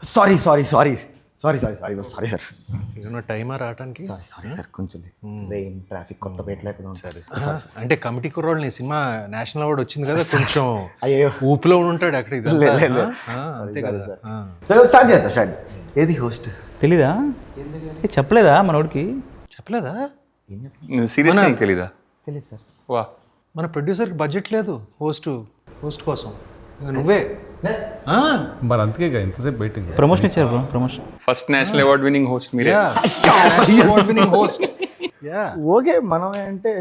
Sorry sorry sorry sorry sorry sorry sorry sir ఏమన్నా టైమా రావడానికి? సారీ సారీ సార్ కొంచెం రెయిన్ ట్రాఫిక్ కొత్త పేటలేకుండా సరే అంటే కమిటీ కుర్రోళ్ళు నీ సినిమా నేషనల్ అవార్డు వచ్చింది కదా, కొంచెం అయ్యో ఊపిలో ఉంటాడు అక్కడ. ఇది అంతే కదా. సరే స్టార్ట్ చేద్దాం స్టార్ట్. ఏది హోస్ట్ తెలీదా? చెప్పలేదా మనోడికి? చెప్పలేదా? ఏం చెప్పండి సీరియస్గా తెలీదా? తెలియదు సార్. వా, మన ప్రొడ్యూసర్కి బడ్జెట్ లేదు హోస్ట్ కోసం. ఇంకా నువ్వే మరి అందుకే ఎంతసేపు వెయిటింగ్. ప్రమోషన్ ఇచ్చారు bro, promotion. First national award winning host మీరే. హోస్ట్ ఓకే మనం అంటే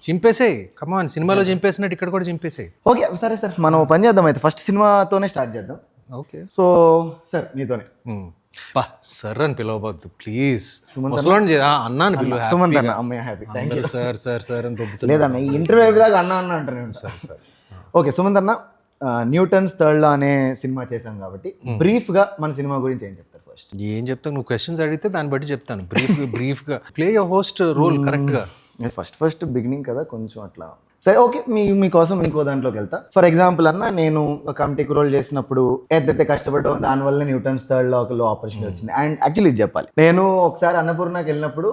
చింపేసేయి, కమాన్. సినిమాలో చింపేసినట్టు ఇక్కడ కూడా చింపేసేయి. ఓకే సరే సార్ మనం ఓ పని చేద్దాం అయితే ఫస్ట్ సినిమాతోనే స్టార్ట్ చేద్దాం. ఓకే సో సార్ మీతోనే బా సార్ అని పిలవద్దు ప్లీజ్. సుమంత్ అన్నాను పిలువ. సుమంత్ అన్న అమ్మాయి happy thank you sir sir sir అని దొబ్బుతుంది. లేదన్న ఈ ఇంటర్వ్యూ అయిపోయాక అన్న అన్న అంటానే ఉంటాను సార్. ఓకే సుమంత్ అన్న, న్యూటన్స్ థర్డ్ లా అనే సినిమా చేశాం కాబట్టి బ్రీఫ్ గా మన సినిమా గురించి ఏం చెప్తారు ఫస్ట్? ఏం చెప్తావు? నువ్వు క్వశ్చన్స్ అడిగితే దాన్ని బట్టి చెప్తాను. బ్రీఫ్గా ప్లే యువర్ హోస్ట్ రోల్ కరెక్ట్గా. ఫస్ట్ బిగినింగ్ కదా కొంచెం అట్లా. సరే ఓకే మీకోసం ఇంకో దాంట్లోకి వెళ్తా. ఫర్ ఎగ్జాంపుల్ అన్న, నేను ఒక కమిటీకి రోల్ చేసినప్పుడు ఏదైతే కష్టపడ్డాం దానివల్ల న్యూటన్స్ థర్డ్ లా ఒక ఆపర్చునిటీ వచ్చింది. అండ్ యాక్చువల్లీ ఇది చెప్పాలి, నేను ఒకసారి అన్నపూర్ణకి వెళ్ళినప్పుడు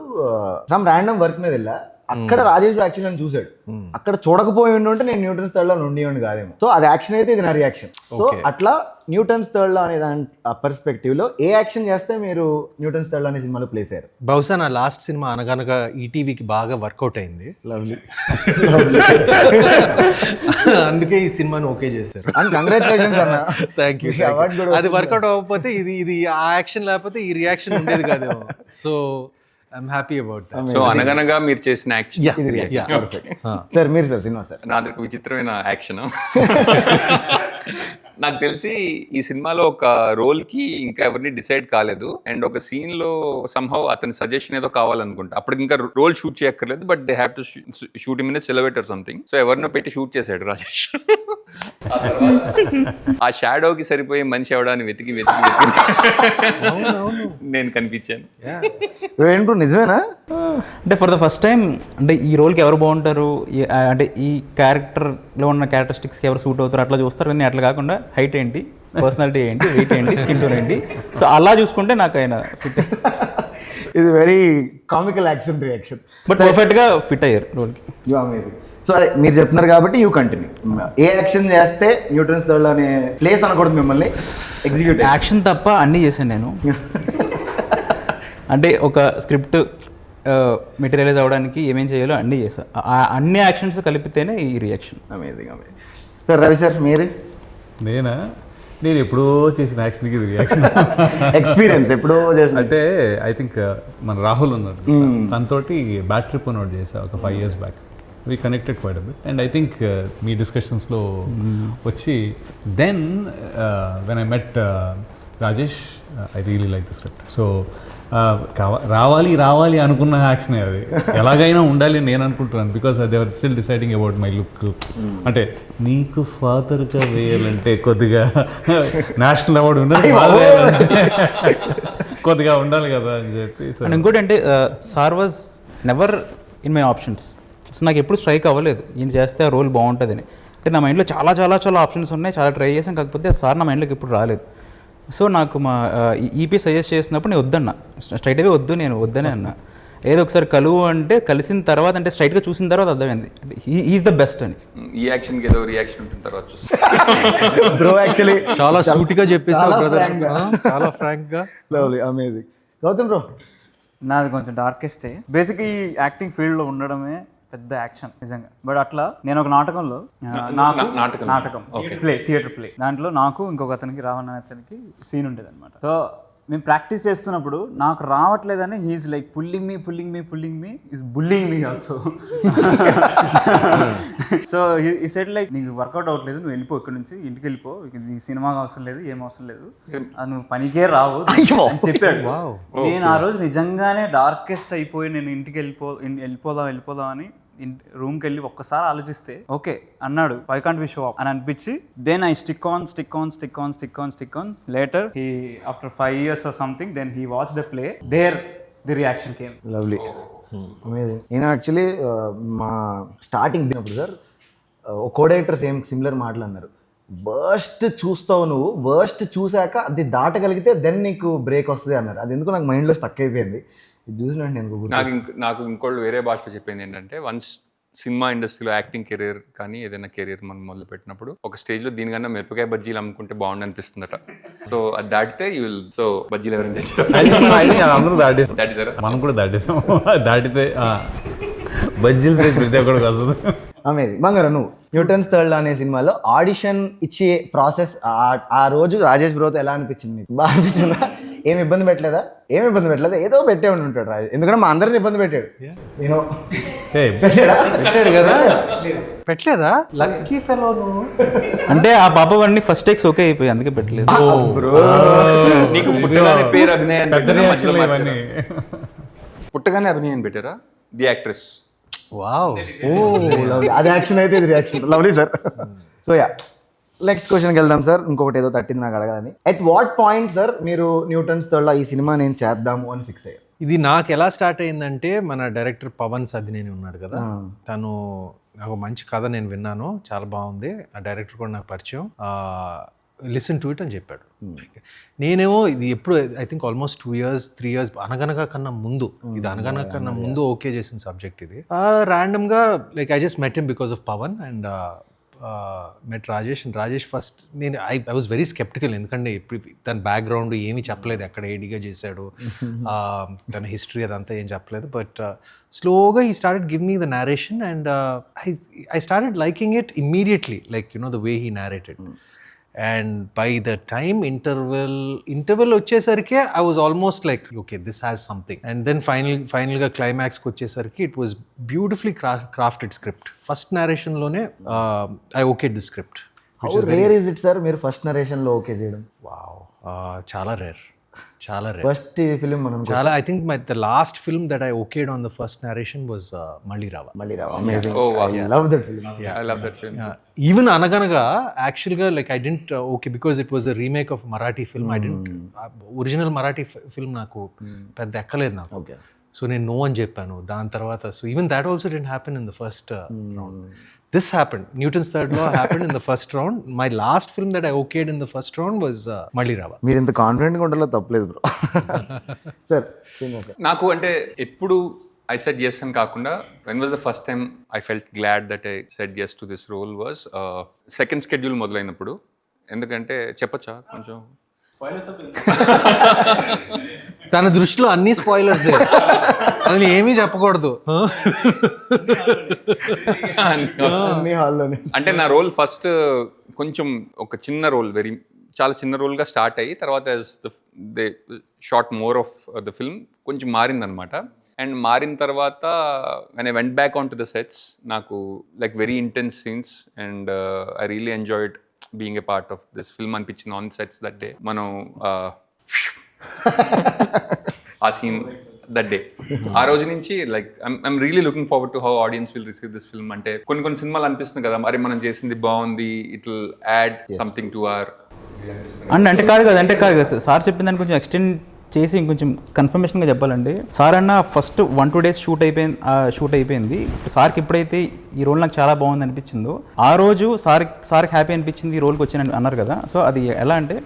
సమ్ ర్యాండమ్ వర్క్ మీద వెళ్ళా. అక్కడ రాజేష్ యాక్చువల్ నన్ను చూసాడు. అక్కడ చూడకపోయి ఉంటే నేను న్యూటన్స్ థర్డ్ లో ఉండి కాదేమో. సో అది యాక్షన్ అయితే ఇది నా రియాక్షన్. సో అట్లా న్యూటన్స్ థర్డ్ లో అనే దాని పర్స్పెక్టివ్ లో ఏ యాక్షన్ చేస్తే మీరు న్యూటన్స్ థర్డ్ లో అనే సినిమాలో ప్లేస్ అయ్యారు? బహుశా నా లాస్ట్ సినిమా అనగనగా ఈటీవీకి బాగా వర్కౌట్ అయింది. లవ్లీ. అందుకే ఈ సినిమాని ఓకే చేశారు. అండ్ కంగ్రాచులేషన్స్ అన్న. Thank you. అది వర్కౌట్ అవ్వకపోతే ఇది ఆ యాక్షన్ లేకపోతే ఈ రియాక్షన్ ఉండేది కాదేమో. So I'm happy about that. So అనగనగా మీరు చేసిన యాక్షన్. సార్ మీరు సార్ సినిమా సార్. నాది ఒక విచిత్రమైన యాక్షన్. నాకు తెలిసి ఈ సినిమాలో ఒక రోల్ కి ఇంకా ఎవరిని డిసైడ్ కాలేదు. అండ్ ఒక సీన్ లో సంహౌ అతని సజెషన్ ఏదో కావాలనుకుంటా. అప్పటికి ఇంకా రోల్ షూట్ చేయక్కర్లేదు, but they have to shoot in silhouette or something. So ఎవరినో పెట్టి షూట్ చేశాడు రాజేష్. ఆ షాడోకి సరిపోయే మనిషి ఎవడాన్ని వెతికి నేను కనిపించాను. ఏంటో నిజమేనా? అంటే ఫర్ ద ఫస్ట్ టైం అంటే ఈ రోల్కి ఎవరు బాగుంటారు, అంటే ఈ క్యారెక్టర్లో ఉన్న క్యారెక్టరిస్టిక్స్కి ఎవరు సూట్ అవుతారు అట్లా చూస్తారు. కానీ అట్లా కాకుండా హైట్ ఏంటి, పర్సనాలిటీ ఏంటి, వెయిట్ ఏంటి, స్కిన్ టోన్ ఏంటి, సో అలా చూసుకుంటే నాకు ఆయన ఫిట్. ఇది very comical action reaction, but పర్ఫెక్ట్గా ఫిట్ అయ్యారు రోల్కి. You amazing. సో అదే మీరు చెప్తున్నారు కాబట్టి యూ కంటిన్యూ. ఏ యాక్షన్ చేస్తే న్యూటన్స్ థర్డ్ లో అనే ప్లేస్ అనకూడదు మిమ్మల్ని, ఎగ్జిక్యూటివ్ యాక్షన్ తప్ప అన్నీ చేశాను నేను. అంటే ఒక స్క్రిప్ట్ మెటీరియలైజ్ అవ్వడానికి ఏమేం చేయాలో అన్నీ చేశాను. అన్ని యాక్షన్స్ కలిపితేనే ఈ reaction. Amazing amazing. Sir Ravi sir మీరు? నేను ఎప్పుడో చేసిన యాక్షన్కి ఇది రియాక్షన్. ఎక్స్పీరియన్స్ ఎప్పుడో చేసిన అంటే ఐ థింక్ మన రాహుల్ ఉన్నారు, తనతోటి బ్యాక్ ట్రిప్ నోట్ చేసా ఒక 5 years back. We connected quite a bit. And I think మీ డిస్కషన్స్లో వచ్చి then when I met Rajesh, I really like the script. So రావాలి అనుకున్న యాక్షనే అది. ఎలాగైనా ఉండాలి అని నేను అనుకుంటున్నాను. Because they are still deciding about my look. అంటే నీకు ఫాదర్గా వేయాలంటే కొద్దిగా నేషనల్ అవార్డు ఉండాలి, కొద్దిగా ఉండాలి కదా అని చెప్పి. అండ్ ఇంకోటి అంటే sir was never in my options. So నాకు ఎప్పుడు స్ట్రైక్ అవ్వలేదు ఈయన చేస్తే ఆ రోల్ బాగుంటుందని. అంటే నా మైండ్లో చాలా చాలా చాలా ఆప్షన్స్ ఉన్నాయి, చాలా ట్రై చేసాను, కాకపోతే సార్ నా మైండ్లోకి ఎప్పుడు రాలేదు. సో నాకు మా ఈపీ సజెస్ట్ చేసినప్పుడు నేను వద్దన్నా, స్ట్రైట్ అవే నేను వద్దనే అన్నా. ఏదో ఒకసారి కలువు అంటే కలిసిన తర్వాత, అంటే స్ట్రైట్గా చూసిన తర్వాత అర్థమైంది ఈజ్ ద బెస్ట్ అని. ఈ యాక్షన్కి ఏదో రియాక్షన్ ఉంటుంది తర్వాత చూస్తాను. బ్రో యాక్చువల్లీ చాలా సూటిగా చెప్పేసారు బ్రదర్, చాలా ఫ్రాంక్గా. Lovely amazing. గౌతమ్ బ్రో? నాది కొంచెం డార్కెస్టే. బేసిక్ ఈ యాక్టింగ్ ఫీల్డ్లో ఉండడమే పెద్ద యాక్షన్ నిజంగా. బట్ అట్లా నేను ఒక నాటకంలో నాటకం ప్లే, థియేటర్ ప్లే, దాంట్లో నాకు ఇంకొక అతనికి రావణ అతనికి సీన్ ఉండేది అనమాట. సో మేము ప్రాక్టీస్ చేస్తున్నప్పుడు నాకు రావట్లేదని he's like pulling me is bullying me also. So ఈ సెట్ లైక్ నీకు వర్కౌట్ అవ్వట్లేదు, నువ్వు వెళ్ళిపో ఇక్కడ నుంచి, ఇంటికి వెళ్ళిపో, నీ సినిమాకి అవసరం లేదు, ఏం అవసరం లేదు, అది నువ్వు పనికే రావు అని చెప్పాడు. నేను ఆ రోజు నిజంగానే డార్కెస్ట్ అయిపోయి నేను ఇంటికి వెళ్ళిపోదాం అని రూమ్కి వెళ్ళి ఒక్కసారి ఆలోచిస్తే ఓకే అన్నాడు, why can't we show up అని అనిపించి then I stick on later he after 5 years or something then he watched the play there the reaction came. Lovely amazing. నేను యాక్చువల్లీ మా స్టార్టింగ్ దినప్పుడు సార్ ఒక కో డైరెక్టర్ సిమిలర్ మాటలు అన్నారు. Worst చూస్తావు నువ్వు, worst చూసాక అది దాటగలిగితే దెన్ నీకు బ్రేక్ వస్తుంది అన్నారు. అది ఎందుకు నాకు మైండ్లో స్టక్ అయిపోయింది. ఇది చూసినట్టు నేను నాకు ఇంకోళ్ళు వేరే భాషలో చెప్పింది ఏంటంటే, వన్స్ సినిమా ఇండస్ట్రీలో యాక్టింగ్ కెరీర్ కానీ ఏదైనా కెరీర్ మనం మొదలు పెట్టినప్పుడు ఒక స్టేజ్ లో దీనికన్నా మిరపకాయ బజ్జీలు అమ్ముకుంటే బాగుండు అనిపిస్తుందట. సో అది దాటితే యూ విల్. సో బజ్జీలు ఎవరైనా తెచ్చారు? అందరూ దాటేసారు, మనం కూడా దాటేసాం. దాటితే బజ్జీలు ప్రతి ఒక్కడికి వస్తుంది. అమేది బంగారు. నువ్వు న్యూటన్స్ థర్డ్ లా అనే సినిమాలో ఆడిషన్ ఇచ్చే ప్రాసెస్ ఆ రోజు రాజేష్ బ్రోతో ఎలా అనిపించింది నీకు? బాగా అనిపించిందా? ఏమి ఇబ్బంది పెట్టలేదా? ఏదో పెట్టే ఉండి ఉంటాడు రాజేష్, ఎందుకంటే మా అందరిని ఇబ్బంది పెట్టాడు. నేను పెట్టాడు కదా, పెట్టలేదా? లక్కీ ఫెలో నువ్వు. అంటే ఆ బాబా వాడిని ఫస్ట్ టేక్స్ ఓకే అయిపోయి అందుకే పెట్టలేదు. నీకు పుట్టగానే పేరు అభినయం పుట్టగానే అభినయం పెట్టారా? The actress. వావ్, అది యాక్షన్ అయితే ఇది reaction. Lovely sir. So yeah, next క్వశ్చన్కి వెళ్దాం సార్. ఇంకొకటి ఏదో తట్టింది నాకు అడగాలని. ఎట్ వాట్ పాయింట్ సార్ మీరు న్యూటన్స్ థర్డ్లో ఈ సినిమా నేను చేద్దాము అని ఫిక్స్ అయ్యారు? ఇది నాకు ఎలా స్టార్ట్ అయిందంటే, మన డైరెక్టర్ పవన్ సద్దినేని ఉన్నాడు కదా, తను నాకు మంచి కథ నేను విన్నాను, చాలా బాగుంది, ఆ డైరెక్టర్ కూడా నాకు పరిచయం, లిసన్ టు ఇట్ అని చెప్పాడు. నేనేమో ఇది ఎప్పుడు I think almost 2 years 3 years అనగనగా కన్నా ముందు, ఇది అనగనగా కన్నా ముందు ఓకే చేసిన సబ్జెక్ట్ ఇది. ర్యాండమ్గా like I just met him because of Pavan and met Rajesh. And Rajesh first నేను ఐ వాజ్ వెరీ స్కెప్టికల్, ఎందుకంటే ఇప్పుడు తన బ్యాక్గ్రౌండ్ ఏమీ చెప్పలేదు, ఎక్కడ ఏడిగా చేశాడు, తన హిస్టరీ అదంతా ఏం చెప్పలేదు. బట్ స్లోగా he started give me the narration and I started liking it immediately, like you know the way he narrated. And by the time interval వచ్చేసరికి I was almost like okay this has something. And then ఫైనల్గా క్లైమాక్స్కి వచ్చేసరికి it was beautifully crafted script. First నేరేషన్లోనే I okay the script. How rare is it sir మీరు first నరేషన్లో okay చేయడం? Wow, చాలా rare. First film మనం చాలా, I think the last film that I okayed on the first narration was Malli Raava. Amazing. Oh wow, I love that film. I love that film. Even Anaganaga యాక్చువల్గా like I didn't okay because it was a remake of Marathi film. I didn't original Marathi film నాకు పెద్ద ఎక్కలేదు నాకు. Okay. So నేను no అని చెప్పాను. దాని తర్వాత so even that also dent happen in the first round. This happened. Newton's Third Law happened in the first round. My last film that I okayed in the first round was Malli Rava. మీరు ఇంత కాన్ఫిడెంట్గా ఉండాలో తప్పలేదు bro. Sir నాకు అంటే ఎప్పుడు I said yes అని కాకుండా, when was the first time I felt glad that I said yes to this role was second schedule మొదలైనప్పుడు. ఎందుకంటే చెప్పచ్చా కొంచెం? తన దృష్టిలో అన్ని స్పాయిలర్స్, అది ఏమీ చెప్పకూడదు. అన్ని హాల్లోనే. అంటే నా రోల్ ఫస్ట్ కొంచెం ఒక చిన్న రోల్, చాలా చిన్న రోల్గా స్టార్ట్ అయ్యి తర్వాత they short more of the film కొంచెం మారిందనమాట. అండ్ మారిన తర్వాత when I went back onto the sets, నాకు like very intense scenes and I really enjoyed being a part of this film అనిపించింది ఆన్ సెట్స్ దట్ డే. మనం ఆ scene that day, ఆ రోజు నుంచి like I'm really looking forward to how audience will receive this film. అంటే కొన్ని సినిమాలు అనిపిస్తుంది కదా, మరి మనం చేసింది బాగుంది, it will add something to our. అంటే కాదు కదా సార్ చెప్పిన దాన్ని కొంచెం ఎక్స్టెండ్ చేసి ఇంకొంచెం కన్ఫర్మేషన్గా చెప్పాలండి. సార్ అన్న ఫస్ట్ 1-2 days షూట్ అయిపోయింది. సార్కి ఎప్పుడైతే ఈ రోల్ నాకు చాలా బాగుంది అనిపించిందో ఆ రోజు సార్కి హ్యాపీ అనిపించింది ఈ రోల్కి వచ్చాను అన్నారు కదా. సో అది ఎలా అంటే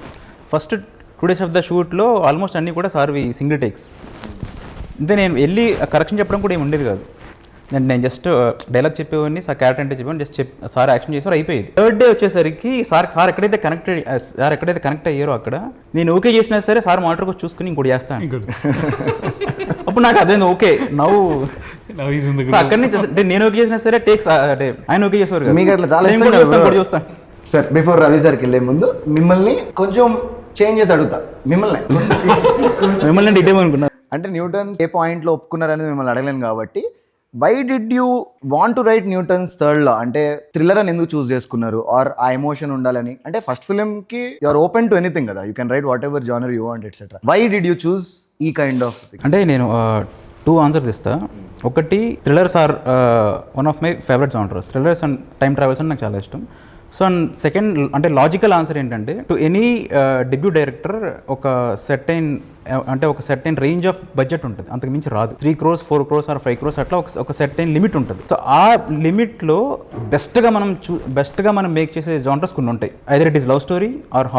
ఫస్ట్ 2 days ఆఫ్ ద షూట్లో ఆల్మోస్ట్ అన్నీ కూడా సార్వి సింగిల్ టేక్స్. అంటే నేను వెళ్ళి కరెక్షన్ చెప్పడం కూడా ఏమి ఉండేది కాదు. నేను జస్ట్ డైలాగ్ చెప్పేవాడిని, సార్ క్యారెక్టర్ అంటే చెప్పాను, జస్ట్ సార్ యాక్షన్ చేసారు, అయిపోయేది. థర్డ్ డే వచ్చేసరికి సార్ ఎక్కడైతే కనెక్ట్ అయ్యారో అక్కడ నేను ఓకే చేసినా సరే సార్ మానిటర్కి వచ్చి చూసుకుని ఇంకోటి చేస్తాను. అప్పుడు నాకు అదే ఓకే నవ్వు అక్కడి నుంచి అంటే నేను ఓకే చేసినా సరే టేక్స్ అంటే ఆయన ఓకే చేసేవారు. మీకు అట్లా చాలా చూస్తాను సార్. బిఫోర్ రవి సార్కి వెళ్ళే ముందు మిమ్మల్ని కొంచెం చేంజ్ చేసి అడుగుతా. మిమ్మల్ని డీటెయిల్ అనుకున్నా అంటే న్యూటన్ ఏ పాయింట్లో ఒప్పుకున్నారనేది మిమ్మల్ని అడగలేను కాబట్టి, why did you want to write Newton's third law? అంటే థ్రిల్లర్ అని ఎందుకు చూస్ చేసుకున్నారు? ఆర్ ఆ ఎమోషన్ ఉండాలని? అంటే ఫస్ట్ ఫిల్మ్కి you are open to anything కదా, you can write whatever genre you want etcetera. Why did you choose ఈ కైండ్ ఆఫ్ థింగ్? అంటే నేను 2 answers ఇస్తా. ఒకటి, thrillers are one of my favourite genres. Thrillers and time travels అంటే నాకు చాలా ఇష్టం. సో సెకండ్ అంటే లాజికల్ ఆన్సర్ ఏంటంటే టు ఎనీ డెబ్యూ డైరెక్టర్ ఒక సెర్టైన్ రేంజ్ ఆఫ్ బడ్జెట్ ఉంటుంది, అంతకు మించి రాదు. 3 crores 4 crores ఆర్ 5 crores అట్లా ఒక సెర్టైన్ లిమిట్ ఉంటుంది. సో ఆ లిమిట్లో బెస్ట్గా మనం మేక్ చేసే జానర్స్ కొన్ని ఉంటాయి. Either it is love story or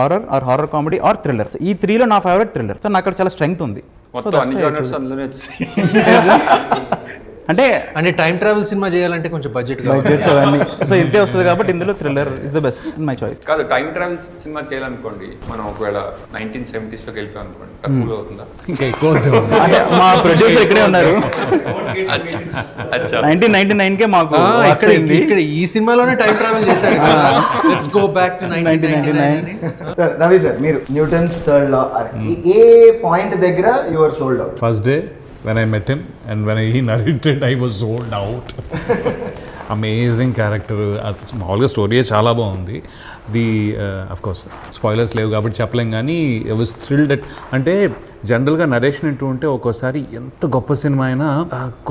horror comedy or thriller. ఈ 3లో నా ఫేవరెట్ థ్రిల్లర్. సో నాకు అక్కడ చాలా స్ట్రెంగ్త్ ఉంది. మొత్తం అన్ని జోనర్స్ అందులోనే వచ్చాయి. అంటే టైం ట్రావెల్ సినిమా చేయాలంటే కొంచెం బడ్జెట్ అవన్నీ సో ఇంతే వస్తుంది కాబట్టి ఇందులో thriller is the best in my choice. కాదు, టైం ట్రావెల్ సినిమా చేయాలనుకోండి, మనం ఒకవేళ 1970s లోకి వెళ్ళిపోయాం అనుకోండి, తక్కువలో అవుతుందా? ఇంకా ఎక్కువ అంటే మా ప్రొడ్యూసర్ ఇక్కడే ఉన్నారు. అచ్చా అచ్చా 1999కే మాకు ఇక్కడ ఈ సినిమాలోనే టైం ట్రావెల్ చేశాడు. Let's go back to 1999. Sir Ravi sir, మీరు న్యూటన్స్ థర్డ్ లా ఏ పాయింట్ దగ్గర you are sold out? First day when I met him and when he narrated, I was sold out. Amazing character. మామూలుగా story చాలా బాగుంది. Of course spoilers లేవు కాబట్టి చెప్పలేం, కానీ ఐ వాజ్ థ్రిల్డ్ దట్. అంటే జనరల్గా నరేషన్ అంటూ ఉంటే ఒక్కోసారి ఎంత గొప్ప సినిమా అయినా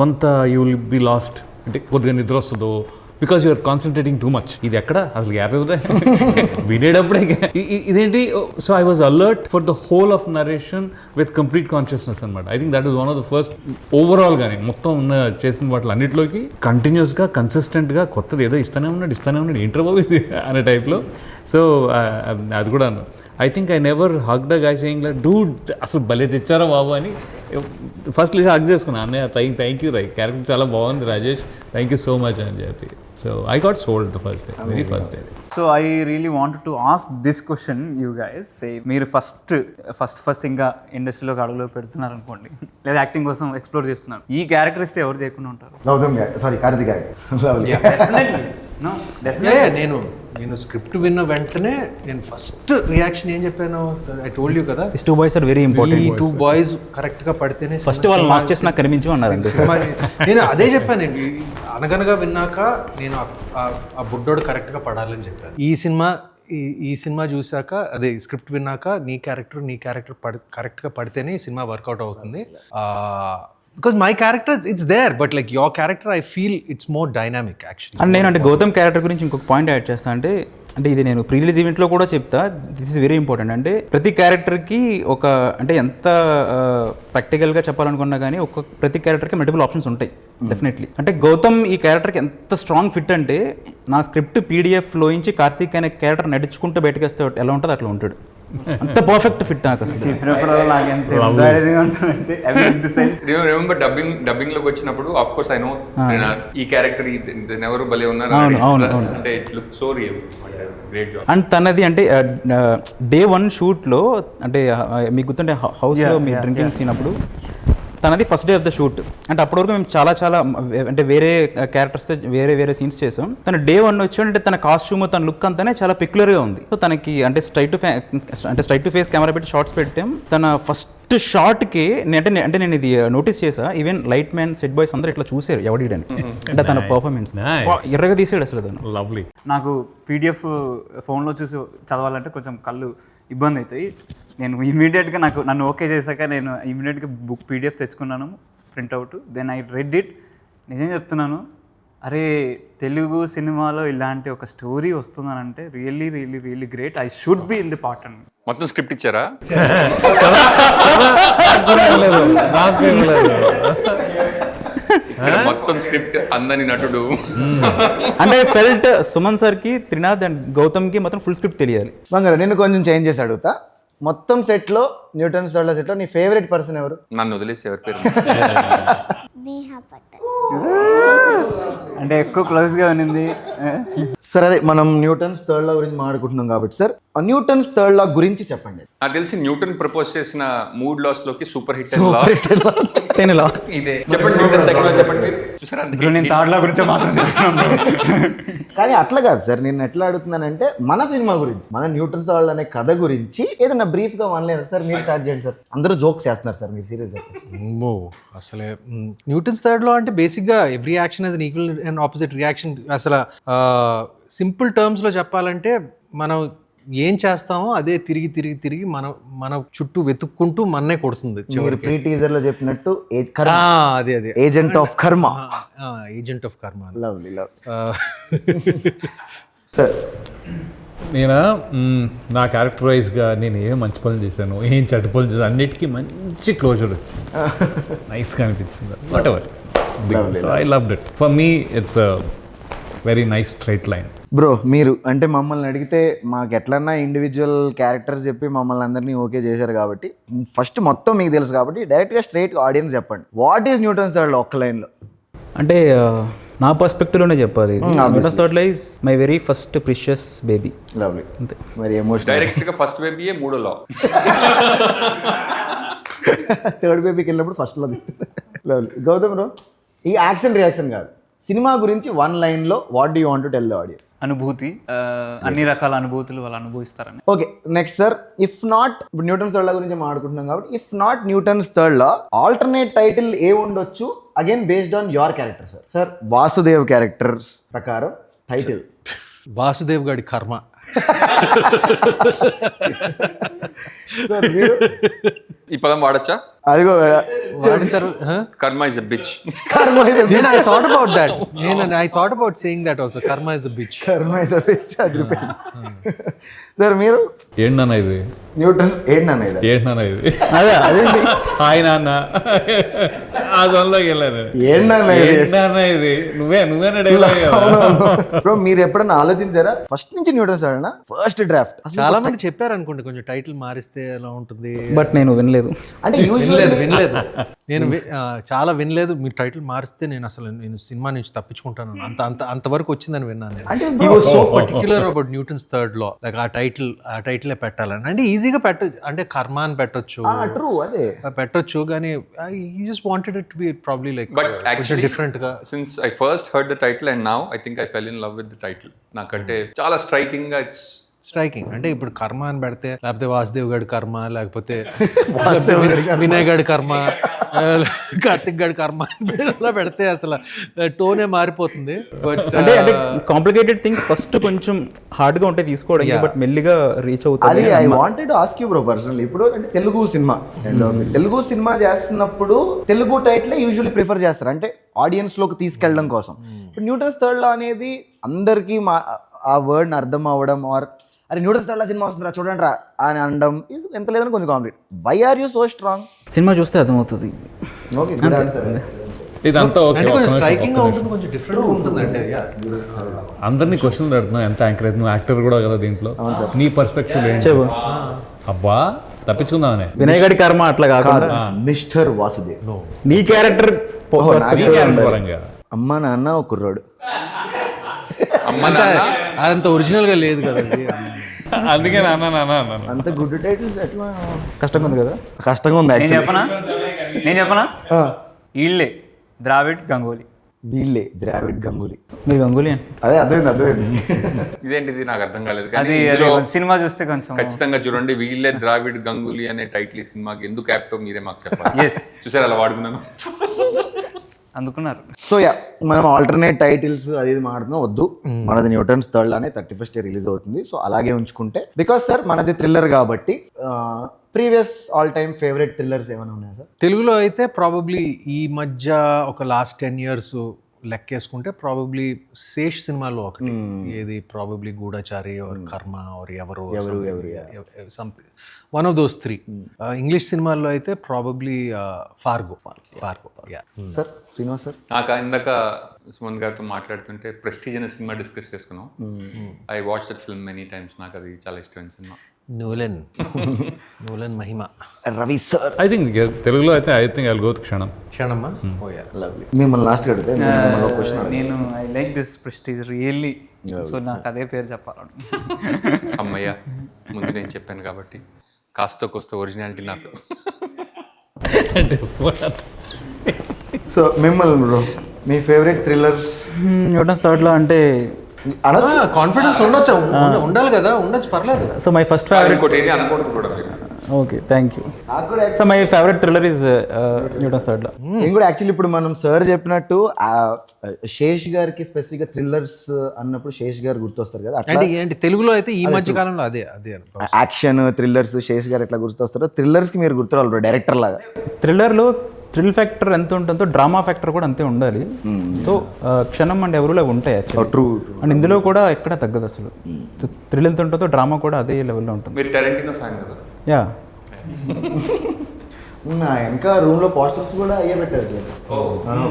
కొంత యూ విల్ బి లాస్ట్. అంటే కొద్దిగా నిద్ర వస్తుందో because you're concentrating too much. ఇది ఎక్కడ అసలు గ్యాప్ ఇవ్వదా వినేటప్పుడే ఇదేంటి. So I was alert for the whole of narration with complete consciousness అనమాట. I think that is one of the first overall కానీ మొత్తం ఉన్న చేసిన వాటి అన్నింటిలోకి కంటిన్యూస్గా కన్సిస్టెంట్గా కొత్తది ఏదో ఇస్తూనే ఉన్నాడు ఇంటర్వ్యూ ఇది అనే టైప్లో. సో అది కూడా I think I never hugged a guy saying like Dude అసలు భలే తెచ్చారా బాబు అని ఫస్ట్ హగ్ చేసుకున్నాను. అన్నయ్య థ్యాంక్ యూ క్యారెక్టర్ చాలా బాగుంది Rajesh, thank you so much అని చెప్పి. So I got sold the first day, very first day. So I really wanted to ask this question you guys. Say మీరు ఫస్ట్ ఇంకా ఇండస్ట్రీలోకి అడుగులో పెడుతున్నారు అనుకోండి, లేదా యాక్టింగ్ కోసం ఎక్స్ప్లోర్ చేస్తున్నారు, ఈ క్యారెక్టర్ ఇస్తే ఎవరు చేయకుండా ఉంటారు? గౌతమ్ గారు, సారీ కార్తిక్ గారు. నేను స్క్రిప్ట్ విన్న వెంటనే నేను ఫస్ట్ రియాక్షన్ ఏం చెప్పాను, ఐ టోల్డ్ యూ కదా, These 2 boys are very important. ఈ 2 boys కరెక్ట్ గా పడితేనే ఫస్ట్ వాళ్ళు మార్క్ చేసి నాకు కనిపించి ఉన్నారు. నేను అదే చెప్పానండి. అనగనగా విన్నాక నేను ఆ బుడ్డోడు కరెక్ట్ గా పడాలని చెప్పాను. ఈ సినిమా చూసాక, అదే స్క్రిప్ట్ విన్నాక నీ క్యారెక్టర్ కరెక్ట్గా పడితేనే ఈ సినిమా వర్కౌట్ అవుతుంది. Because my character it's there, but like your character I feel it's more dynamic actually. And నేను గౌతమ్ క్యారెక్టర్ గురించి ఇంకొక పాయింట్ యాడ్ చేస్తాను. అంటే ఇది నేను ప్రీ రిలీజ్ ఈవెంట్లో కూడా చెప్తా, దిస్ ఇస్ వెరీ ఇంపార్టెంట్. అంటే ప్రతి క్యారెక్టర్కి అంటే ఎంత ప్రాక్టికల్గా చెప్పాలనుకున్నా కానీ ప్రతి క్యారెక్టర్కి మల్టిపుల్ ఆప్షన్స్ ఉంటాయి డెఫినెట్లీ. అంటే గౌతమ్ ఈ క్యారెక్టర్కి ఎంత స్ట్రాంగ్ ఫిట్ అంటే, నా స్క్రిప్ట్ పీడిఎఫ్లోంచి కార్తీక్ అనే క్యారెక్టర్ నడుచుకుంటూ బయటకు వస్తే ఎలా ఉంటుంది అట్లా ఉంటాడు. అంత పర్ఫెక్ట్ ఫిట్ నాకు అసలు. రిమెంబర్ డబ్బింగ్ లోకి వచ్చినప్పుడు ఆఫ్ కోర్స్ ఐ నో ఈ క్యారెక్టర్ ఎవరు భలే ఉన్నారు అంటే it look so real. Great job. And తనది అంటే డే 1 షూట్లో అంటే మీకు గుర్తుంటే హౌస్లో మీరు డ్రింకింగ్ సీనప్పుడు తనది first day of the shoot. అంటే అప్పటి వరకు మేము చాలా అంటే వేరే క్యారెక్టర్స్ వేరే సీన్స్ చేసాం. తన డే 1 వచ్చి అంటే తన కాస్ట్యూమ్ తన లుక్ అంతానే చాలా పెక్యులర్గా ఉంది. సో తనకి అంటే స్ట్రైట్ టు ఫేస్ కెమెరా పెట్టి షార్ట్స్ పెట్టాం. తన ఫస్ట్ షార్ట్కి అంటే నేను ఇది నోటీస్ చేసా, even light man set boys అందరూ ఇట్లా చూసారు ఎవడిడని. అంటే తన పర్ఫార్మెన్స్ ఎర్రగా తీసాడు అసలు తను. లవ్లీ. నాకు పీడిఎఫ్ ఫోన్లో చూసి చదవాలంటే కొంచెం కళ్ళు ఇబ్బంది అవుతాయి. నేను ఇమీడియట్గా నన్ను ఓకే చేశాక నేను ఇమీడియట్గా బుక్ పీడిఎఫ్ తెచ్చుకున్నాను, printout. Then I read it. నిజం చెప్తున్నాను, అరే తెలుగు సినిమాలో ఇలాంటి ఒక స్టోరీ వస్తుందనంటే really really really great. I should be in the part అని. మొత్తం స్క్రిప్ట్ ఇచ్చారా? మొత్తం స్క్రిప్ట్ అందని నటుడు. అంటే ఫెల్ట్ సుమన్ సార్కి, త్రినాథ్ అండ్ గౌతమ్కి మొత్తం ఫుల్ స్క్రిప్ట్ తెలియాలి. బంగారు, నేను కొంచెం చేంజ్ చేసి అడుగుతా. మొత్తం సెట్లో న్యూటన్స్ థర్డ్ లా సెట్లో నీ ఫేవరెట్ పర్సన్ ఎవరు? నన్ను వదిలేసి ఎవరి పేరు? అంటే ఎక్కువ క్లోజ్గా ఉన్నింది. సార్ అదే మనం న్యూటన్స్ థర్డ్ లా గురించి మాట్లాడుకుంటున్నాం కాబట్టి సార్, న్యూటన్స్ థర్డ్ లా గురించి చెప్పండి. నాకు తెలిసి న్యూటన్ ప్రపోజ్ చేసిన 3 laws లోకి సూపర్ హిట్ టెన్లా ఇదే. చెప్పండి న్యూటన్ సైకిల్ చెప్పండి. చూసారా? నేను థర్డ్ లా గురించి మాత్రం కానీ అట్లా కాదు సార్, నేను ఎట్లా అడుగుతున్నానంటే మన సినిమా గురించి, మన న్యూటన్స్ థర్డ్ అనే కథ గురించి ఏదైనా బ్రీఫ్ గా వనలేదు సార్. మీరు స్టార్ట్ చేయండి సార్. అందరూ జోక్స్ చేస్తున్నారు సార్, మీరు సీరియస్ అసలే న్యూటన్స్ థర్డ్ లా అంటే బేసిక్గా every action has an equal and opposite reaction. అసలు సింపుల్ టర్మ్స్లో చెప్పాలంటే మనం ఏం చేస్తామో అదే తిరిగి మన చుట్టూ వెతుక్కుంటూ మన్నే కొడుతుంది. మీరు ప్రీ టీజర్ లో చెప్పినట్టు అదే ఏజెంట్ ఆఫ్ కర్మ. ఏజెంట్ ఆఫ్ కర్మ. Lovely love. సార్ నేను నా క్యారెక్టర్ వైజ్గా నేను ఏం మంచి పనులు చేశాను, ఏం చెడ్డ పనులు చేశాను, అన్నిటికీ మంచి క్లోజర్ వచ్చింది. నైస్గా అనిపించింది. What ever, so I loved it. For me it's a very nice straight line. Bro మీరు అంటే మమ్మల్ని అడిగితే మాకు ఎట్లన్నా ఇండివిజువల్ క్యారెక్టర్స్ చెప్పి మమ్మల్ని అందరినీ ఓకే చేశారు కాబట్టి ఫస్ట్ మొత్తం మీకు తెలుసు కాబట్టి డైరెక్ట్గా స్ట్రైట్గా ఆడియన్స్ చెప్పండి, what is Newton's third law ఒక్క లైన్లో? అంటే నా పర్స్పెక్టివ్లోనే చెప్పాలి. Newton's third law is my very first precious baby. Lovely. మరి ఎమోషనల్ డైరెక్ట్ గా ఫస్ట్ బేబీయే 3వ లా. థర్డ్ బేబీకి వెళ్ళినప్పుడు ఫస్ట్లో తీస్తుంది. లవ్లీ. గౌతమ్ బ్రో, ఈ యాక్షన్ రియాక్షన్ కాదు, సినిమా గురించి 1 లైన్లో what do you want to tell the audience? అనుభూతి, అన్ని రకాల అనుభూతులు వాళ్ళు అనుభవిస్తారని. Okay, next sir, if not ఇప్పుడు న్యూటన్స్ థర్డ్ లా గురించి మాట్లాడుకుంటున్నాం కాబట్టి if not Newton's third law alternate title ఏ ఉండొచ్చు again based on your character? Sir sir Vasudev characters ప్రకారం టైటిల్ వాసుదేవ్ గాడి కర్మ. సార్ మీరు ఈ పదం వాడచ్చా? అదిగో వాడతారు. కర్మ ఇస్ ఎ బిచ్. కర్మ is a నేను I thought about that. I thought about saying that also. కర్మ ఇస్ అ బిచ్. కర్మ is a bitch. అదిరిపోయింది. సార్ మీరు ఏంటన్నా ఇది, న్యూటన్స్ ఏంటన్నా ఇది? ఏంటన్నా ఇది, అదే అదేంటి హాయ్ నాన్న ఆ జోన్లోకి వెళ్ళాను. ఏంటన్నా ఇది? ఏంటన్నా ఇది, నువ్వేనా డైలాగ్? బ్రో మీరు ఎప్పుడన్నా ఆలోచించారా ఫస్ట్ నుంచి న్యూటన్స్ ఆడినా ఫస్ట్ డ్రాఫ్ట్? చాలా మంది చెప్పారు అనుకోండి కొంచెం టైటిల్ మారిస్తే ఎలా ఉంటుంది. బట్ నేను వినలేదు. అంటే వినలేదు నేను చాలా వినలేదు. మీరు టైటిల్ మారిస్తే నేను సినిమా నుంచి తప్పించుకుంటాను అంత అంత అంతవరకు వచ్చిందని విన్నాను నేను. అంటే he was so particular about Newton's third law. Like ఆ టైటిల్ పెట్టాలని అంటే ఈజీగా పెట్టచ్చు, అంటే కర్మ అని పెట్టొచ్చు, ట్రూ అదే పెట్టొచ్చు, కానీ you just wanted it to be probably like But actually, different గా. since I first heard the title and now I think I fell in love with the title. నాకంటే చాలా స్ట్రైకింగ్ గా ఇట్స్ స్ట్రైకింగ్. అంటే ఇప్పుడు కర్మ అని పెడితే లేకపోతే వాసుదేవ్ గడి కర్మ, లేకపోతే వినయ్ గడి కర్మ, కార్తిక్ గడి కర్మ అలా పెడితే అసలు టోనే మారిపోతుంది. బట్ అంటే కాంప్లికేటెడ్ థింగ్స్ ఫస్ట్ కొంచెం హార్డ్ గా ఉంటే తీసుకోవడం, బట్ మెల్లిగా రీచ్ అవుతుంది. అది I wanted to ask you bro personally. ఇప్పుడు అంటే తెలుగు సినిమా తెలుగు సినిమా చేస్తున్నప్పుడు తెలుగు టైటిల్ యూజువల్లీ ప్రిఫర్ చేస్తారు, అంటే ఆడియన్స్ లోకి తీసుకెళ్ళడం కోసం. ఇప్పుడు న్యూటన్స్ థర్డ్ లా అనేది అందరికీ ఆ వర్డ్ని అర్థం అవ్వడం, ఆర్ అరే న్యూటన్స్ థర్డ్ లా సినిమా వస్తుందిరా చూడండి రా అని అనడం ఎంత లేదని కొంచెం complicate. Why are you so strong? సినిమా చూస్తే అర్థమవుతుంది. Okay, good answer. ఇదంతా ఓకే. అంటే కొంచెం స్ట్రైకింగ్ గా ఉంటుంది, కొంచెం డిఫరెంట్ ఉంటుంది. అంటే అందరినీ క్వశ్చన్లు అడుగుతున్నావు, ఎంత యాంకరేజ్, నువ్వు యాక్టర్ కూడా కదా దీంట్లో, నీ పర్స్పెక్టివ్ ఏంటి? అబ్బా తప్పించుకుందామనే. వినయ్ గడి కర్మ అట్లా కాకుండా మిస్టర్ వాసుదేవ్ నీ క్యారెక్టర్ పరంగా అమ్మ నాన్న ఒక కుర్రోడు అదంత ఒరిజినల్ గా లేదు కదండి. అందుకే నాన్న అన్నాను. అంత గుడ్ టైటిల్స్ ఎట్లా? కష్టంగా ఉంది కదా. కష్టంగా ఉంది నేను యాక్చువల్లీ. చెప్పనా వీళ్ళే ద్రావిడ్ గంగూలీ. వీళ్ళే ద్రావిడ్ గంగూలీ. మీరు గంగూలీ అదే అర్థమైంది. ఇదేంటిది నాకు అర్థం కాలేదు. అది కానీ ఇందులో సినిమా చూస్తే కొంచెం ఖచ్చితంగా చూడండి, వీళ్ళే ద్రావిడ్ గంగూలీ అనే టైటిల్ ఈ సినిమాకి ఎందుకు యాప్టో మీరే మాకు చెప్పాలి. ఎస్ చూసారు అలా వాడుకున్నాను. అందుకున్నారు. సో యా, మనం ఆల్టర్నేట్ టైటిల్స్ అది మాట్లాడుతున్నాం వద్దు. మనది న్యూటన్స్ థర్డ్ లానే 31st రిలీజ్ అవుతుంది, సో అలాగే ఉంచుకుంటే. బికాస్ సార్ మనది థ్రిల్లర్ కాబట్టి previous all time favourite thrillers ఏమైనా ఉన్నాయా సార్? తెలుగులో అయితే ప్రాబబ్లీ ఈ మధ్య ఒక లాస్ట్ 10 years లెక్కేసుకుంటే ప్రాబబ్లీ శేష్ సినిమాలో ఒకటి, ఏది ప్రాబబ్లీ గూఢచారి ఆర్ కర్మ ఆర్ ఎవరు something, one of those 3. English సినిమాల్లో అయితే probably Fargo. Sir Srinivas sir? నాకు ఇందాక సుమంత్ గారితో మాట్లాడుతుంటే ప్రెస్టీజ్ అనే సినిమా డిస్కస్ చేసుకున్నాం. I watch that film many times. నాకు అది చాలా ఇష్టమైన cinema. Nolan Mahima. Ravi sir? I think తెలుగులో అయితే I think I will go with క్షణం. క్షణమా? లవ్లీ. మిమ్మల్ని లాస్ట్ అడిగితే క్వశ్చన్ నేను I like this prestige really. So నాకు అదే పేరు చెప్పాలని. అమ్మయ్య, ముందు నేను చెప్పాను కాబట్టి కాస్త కోస్త ఒరిజినాలిటీ నాకు. సో మిమ్మల్ని బ్రో మీ favourite thrillers? Newton's third law అంటే అనొచ్చు, కాన్ఫిడెన్స్ ఉండొచ్చు, ఉండాలి కదా, ఉండొచ్చు, పర్లేదు. So my first favourite. ఇంకోటి ఏది అనకూడదు కూడా మీరు. Okay, thank you. So my favourite thriller is Newton's third law. నేను కూడా యాక్చువల్లీ ఇప్పుడు మనం సార్ చెప్పినట్టు శేష్ గారికి స్పెసిఫిక్గా థ్రిల్లర్స్ అన్నప్పుడు శేష్ గారు గుర్తొస్తారు కదా. అంటే ఏంటి తెలుగులో అయితే ఈ మధ్య కాలంలో అదే యాక్షన్ థ్రిల్లర్స్ శేష్ గారు ఎట్లా గుర్తొస్తారో థ్రిల్లర్స్కి మీరు గుర్తురావాలి బ్రో డైరెక్టర్ లాగా. థ్రిల్లర్లో థ్రిల్ ఫ్యాక్టర్ ఎంత ఉంటుందో డ్రామా ఫ్యాక్టర్ కూడా అంతే ఉండాలి. సో క్షణం అండ్ ఎవరులో ఉంటాయి యాక్చువల్లీ. ట్రూ. అండ్ ఇందులో కూడా ఎక్కడ తగ్గదు అసలు. థ్రిల్ ఎంత ఉంటుందో డ్రామా కూడా అదే లెవెల్లో ఉంటుంది. మీరు టెరెంటినో ఫ్యాన్ కదా? యా. నా వెనక రూమ్ లో పోస్టర్స్ కూడా అయ్యే పెట్టారు సార్.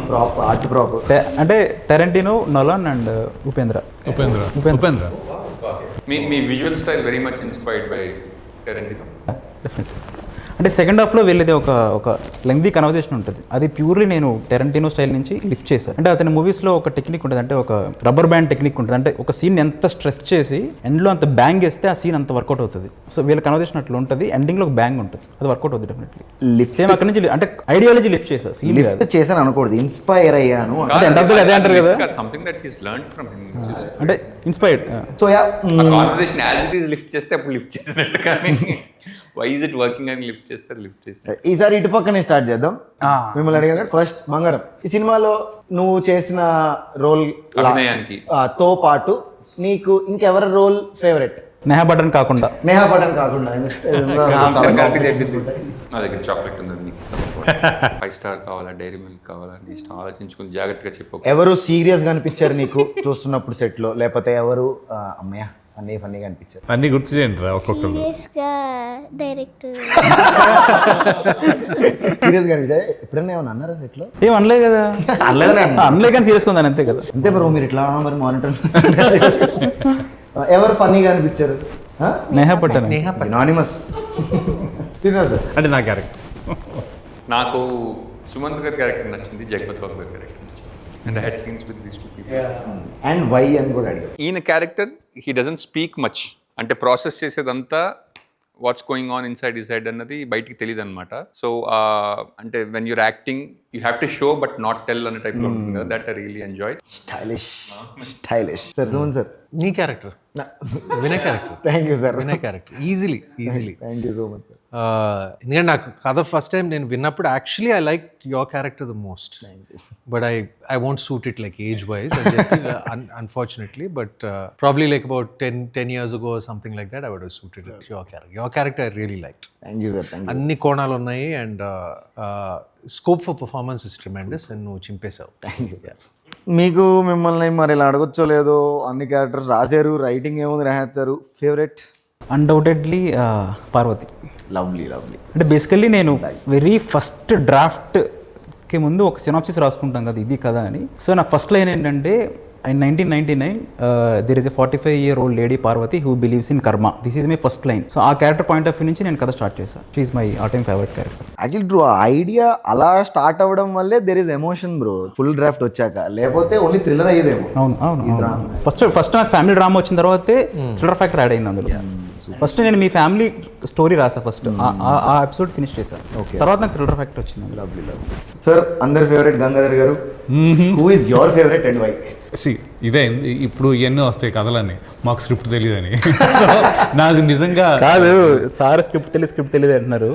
ప్రాప్ art prop. అంటే Tarantino, Nolan and Upendra. Upendra మీ visual style very much inspired by Tarantino. Definitely. అంటే సెకండ్ హాఫ్లో వెళ్ళేది ఒక లెంగ్దీ కన్వర్జేషన్ ఉంటుంది. అది ప్యూర్లీ నేను టెరెంటినో స్టైల్ నుంచి లిఫ్ట్ చేశాను. అంటే అతని మూవీస్లో ఒక టెక్నిక్ ఉంటుంది, అంటే ఒక రబ్బర్ బ్యాండ్ టెక్నిక్ ఉంటుంది. అంటే ఒక సీన్ ఎంత స్ట్రెస్ చేసి ఎండ్లో అంత బ్యాంగ్ వేస్తే ఆ సీన్ అంత వర్కౌట్ అవుతుంది. సో వీళ్ళ కన్వర్జేషన్ అట్లా ఉంటుంది. ఎండింగ్లో ఒక బ్యాంగ్ ఉంటుంది, అది వర్కౌట్ అవుతుంది డెఫినెట్లీ. లిఫ్ట్ సేమ్ అక్కడ నుంచి అంటే ఐడియాలజీ లిఫ్ట్ చేశా. సీన్ లిఫ్ట్ చేశాను అనకూడదు, ఇన్స్పైర్ అయ్యాను. అంటే end of the day అదే అంటారు కదా. Something that he's learned from him. అంటే inspired. So yeah, conversation as it is lift చేస్తే అప్పుడు లిఫ్ట్ చేసినట్టు, కానీ వై ఇస్ ఇట్ వర్కింగ్ అని లిఫ్ట్ చేస్తారు, లిఫ్ట్ చేస్తారు. ఈసారి ఇటు పక్కనే స్టార్ట్ చేద్దాం. మిమ్మల్ని అడిగాను ఫస్ట్ బంగారం, ఈ సినిమాలో నువ్వు చేసిన రోల్ అభినయానికి తో పాటు నీకు ఇంకెవరి రోల్ ఫేవరెట్? నెహా బటన్ కాకుండా. నేహా పటన్ కాకుండా, నా దగ్గర చాక్లెట్ ఉంది, నీకు 5 స్టార్ కావాలా, డైరీ మిల్క్ కావాలా, నీ ఇష్టం ఆలోచించుకుని జాగ్రత్తగా చెప్పు. ఎవరు సీరియస్ గా అనిపించారు నీకు చూస్తున్నప్పుడు సెట్ లో, లేకపోతే ఎవరు అమ్మయ్య ఫన్నీగా అనిపించారు? అన్ని గుర్తు చేయండి రా ఒక్కొక్కరు. డైరెక్టర్ సీరియస్ గా అనిపించారు? ఎప్పుడైనా ఏమన్నా అన్నారా సెట్ లో? ఏం అనలే కదా. అనలే కానీ సీరియస్గా ఉందని అంతే కదా. అంతే బ్రో, మీరు ఇట్లా మరి మానిటర్. ఎవరు ఫన్నీగా అనిపించారు? నేహా పటన్. అనానిమస్. శ్రీనివాస్ సార్. అంటే నా క్యారెక్టర్ నాకు సుమంత్ గారి క్యారెక్టర్ నచ్చింది, జగపత్ బాబు గారి క్యారెక్టర్ నచ్చింది. And I had scenes with these two people. And why అని కూడా అడిగారు. ఈయన character he doesn't speak much, అంటే ప్రాసెస్ చేసేదంతా what's going on inside his head అన్నది బయటికి తెలియదు అనమాట. సో అంటే when you're acting you have to show but not tell అనే టైప్లో ఉంటుంది కదా, that I really enjoy. Stylish sir. Suman sir. నీ character Vinay character. Thank you sir. Vinay character easily. Thank you so much sir. ఎందుకంటే నాకు కథ ఫస్ట్ టైం నేను విన్నప్పుడు actually I like your character the most, but I won't suit it like age wise unfortunately, but probably like about 10 years ago or something like that I would have suited it your character I really liked. Thank you sir. Thank you. అన్ని కోణాలు ఉన్నాయి and scope for performance is tremendous and నువ్వు చింపేశావు. Thank you sir. మీకు మిమ్మల్ని మరి ఇలా అడగొచ్చో లేదో, అన్ని క్యారెక్టర్స్ రాశారు, రైటింగ్ ఏముంది రాస్తారు, ఫేవరెట్? అన్డౌటెడ్లీ పార్వతి. లవ్లీ. అంటే బేసికల్లీ నేను వెరీ ఫస్ట్ డ్రాఫ్ట్కి ముందు ఒక సినాప్సిస్ రాసుకుంటాం కదా ఇది కదా అని. సో నా ఫస్ట్ లైన్ ఏంటంటే, in 1999 there is a 45-year-old lady Parvati who believes in karma. This is my first line. So ఆ క్యారెక్టర్ పాయింట్ ఆఫ్ వ్యూ నుంచి నేను కథ స్టార్ట్ చేశాను. She is my all time favourite character. Actually bro, idea అలా start అవ్వడం వల్లే there is emotion bro, full draft వచ్చాక, లేకపోతే ఓన్లీ థ్రిల్లర్ అయ్యేదేమో. అవును. ఫస్ట్ నాకు ఫ్యామిలీ డ్రామా వచ్చిన తర్వాతే థ్రిల్లర్ ఫ్యాక్టర్ యాడ్ అయింది అందులో. ఫస్ట్ నేను మీ ఫ్యామిలీ స్టోరీ రాసా, ఫస్ట్ ఆ ఎపిసోడ్ ఫినిష్ చేశాను. తర్వాత నాకు థ్రిల్లర్ ఫ్యాక్టర్ వచ్చింది. లవ్లీ. సార్, అందరి ఫేవరెట్ గంగాధర్ గారు, who is your favourite and why? ఇదే ఇప్పుడు ఇవన్నీ వస్తాయి కథలన్నీ, మాకు స్క్రిప్ట్ తెలియదని. సో నాకు నిజంగా కాదు సార్, స్క్రిప్ట్ తెలియదు అంటున్నారు.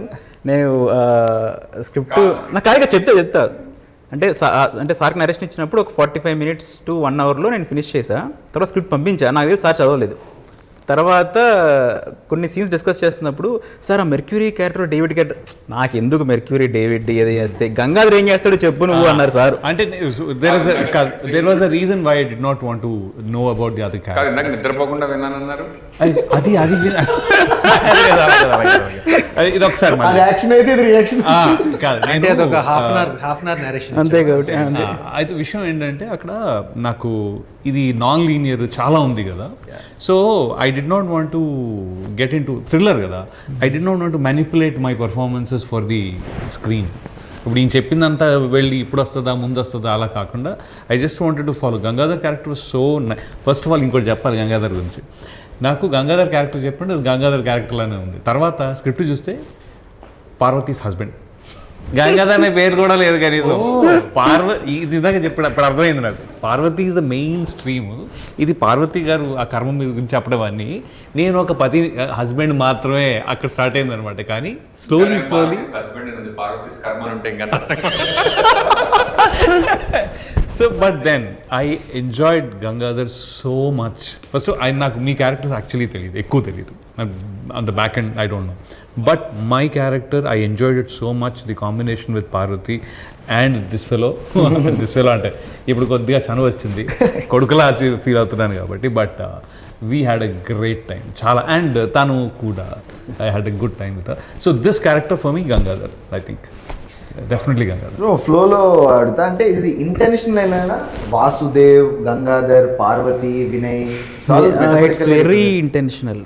నేను స్క్రిప్ట్ నాకు కాదుగా చెప్తా అంటే సార్కి నరేషన్ ఇచ్చినప్పుడు ఒక 45 minutes to 1 hour నేను ఫినిష్ చేశా. తర్వాత స్క్రిప్ట్ పంపించా. నాకు తెలిసి సార్ చదవలేదు. తర్వాత కొన్ని సీన్స్ డిస్కస్ చేస్తున్నప్పుడు, సార్ ఆ మెర్క్యూరీ క్యారెక్టర్ డేవిడ్ క్యారెక్టర్, నాకు ఎందుకు మెర్క్యూరీ డేవిడ్ ఏది చేస్తే గంగాధర్ ఏం చేస్తాడో చెప్పు నువ్వు అన్నారు సార్. అంటే there was a reason why I did not want to know about the other character. ఇందాక నిద్రపోకుండా విన్నానన్నారు. అది ఇది ఒకసారి యాక్షన్ అయితే ఇది రియాక్షన్ కాదు, అంటే అది ఒక హాఫ్ అన్ అవర్ నేరేషన్ అంతే కాబట్టి. అయితే విషయం ఏంటంటే అక్కడ నాకు ఇది నాన్ లీనియర్ చాలా ఉంది కదా. So I did not want to get into thriller కదా. I did not want to manipulate my performances for the screen. ఇప్పుడు నేను చెప్పిందంతా వెళ్ళి ఇప్పుడు వస్తుందా ముందు వస్తుందా అలా కాకుండా I just wanted to follow. Gangadhar character so first of all ఇంకోటి చెప్పాలి గంగాధర్ గురించి. నాకు గంగాధర్ క్యారెక్టర్ చెప్పండి, గంగాధర్ క్యారెక్టర్లోనే ఉంది. తర్వాత స్క్రిప్ట్ చూస్తే పార్వతీస్ హస్బెండ్, గంగాధర్ అనే పేరు కూడా లేదు కనీసం. ఇది ఇందాక చెప్పాడు, అప్పుడు అర్థమైంది నాకు. Parvati is the main stream. ఇది పార్వతి గారు ఆ కర్మ మీద గురించి చెప్పడం అన్ని, నేను ఒక పతి హస్బెండ్ మాత్రమే అక్కడ స్టార్ట్ అయింది అనమాట. కానీ slowly so but then I enjoyed Gangadhar so much. First నాకు మీ క్యారెక్టర్స్ యాక్చువల్లీ తెలియదు, ఎక్కువ తెలియదు. On the back and I don't know. But my character, I enjoyed it so much, the combination with Parvati and this fellow. This fellow అంటే ఇప్పుడు కొద్దిగా చనువు వచ్చింది, కొడుకులా ఫీల్ అవుతున్నాను కాబట్టి. But we had a great time చాలా. And తను కూడా I had a good time with. So this character for me Gangadhar, I think definitely Gangadhar. ఫ్లోలో అడుగుతా అంటే ఇది ఇంటెన్షనల్ అయినా Vasudev, Gangadhar, Parvati, Vinay it's very intentional,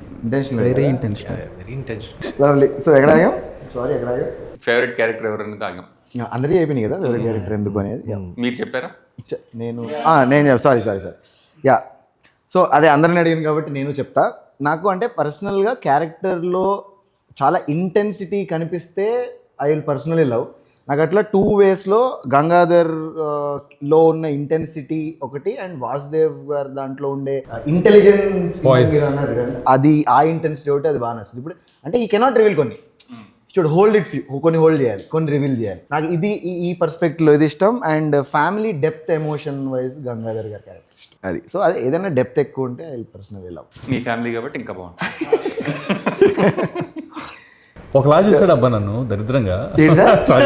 very intentional. Very intention. Lovely. So ఎక్కడ ఆగాం? సారీ ఎక్కడ ఆగాం? ఫేవరెట్ క్యారెక్టర్ ఎవరన్నా తాగాం. అందరికీ అయిపోయినాయి కదా ఫేవరెట్ క్యారెక్టర్ ఎందుకు అనేది. మీరు చెప్పారా? నేను సారీ యా. సో అదే అందరిని అడిగాను కాబట్టి నేను చెప్తా. నాకు అంటే పర్సనల్గా క్యారెక్టర్లో చాలా ఇంటెన్సిటీ కనిపిస్తే ఐ విల్ పర్సనలీ లవ్. నాకు అట్లా 2 waysలో గంగాధర్ లో ఉన్న ఇంటెన్సిటీ ఒకటి, అండ్ వాసుదేవ్ గారు దాంట్లో ఉండే ఇంటెలిజెన్స్ అది, ఆ ఇంటెన్సిటీ ఒకటి, అది బాగా నచ్చింది. ఇప్పుడు అంటే ఈ కెనాట్ రివీల్ కొన్ని, షుడ్ హోల్డ్ ఇట్, కొన్ని హోల్డ్ చేయాలి, కొన్ని రివీల్ చేయాలి. నాకు ఇది ఈ పర్స్పెక్టివ్లో ఇది ఇష్టం. And family depth emotion wise Gangadhar గారి క్యారెక్టర్ ఇష్టం. అది సో అదే ఏదైనా డెప్త్ ఎక్కువ ఉంటే I personally love. Me family కాబట్టి ఇంకా బాగుంటుంది. ఒకలా చూసాడు అబ్బా నన్ను దరిద్రంగా. Sorry.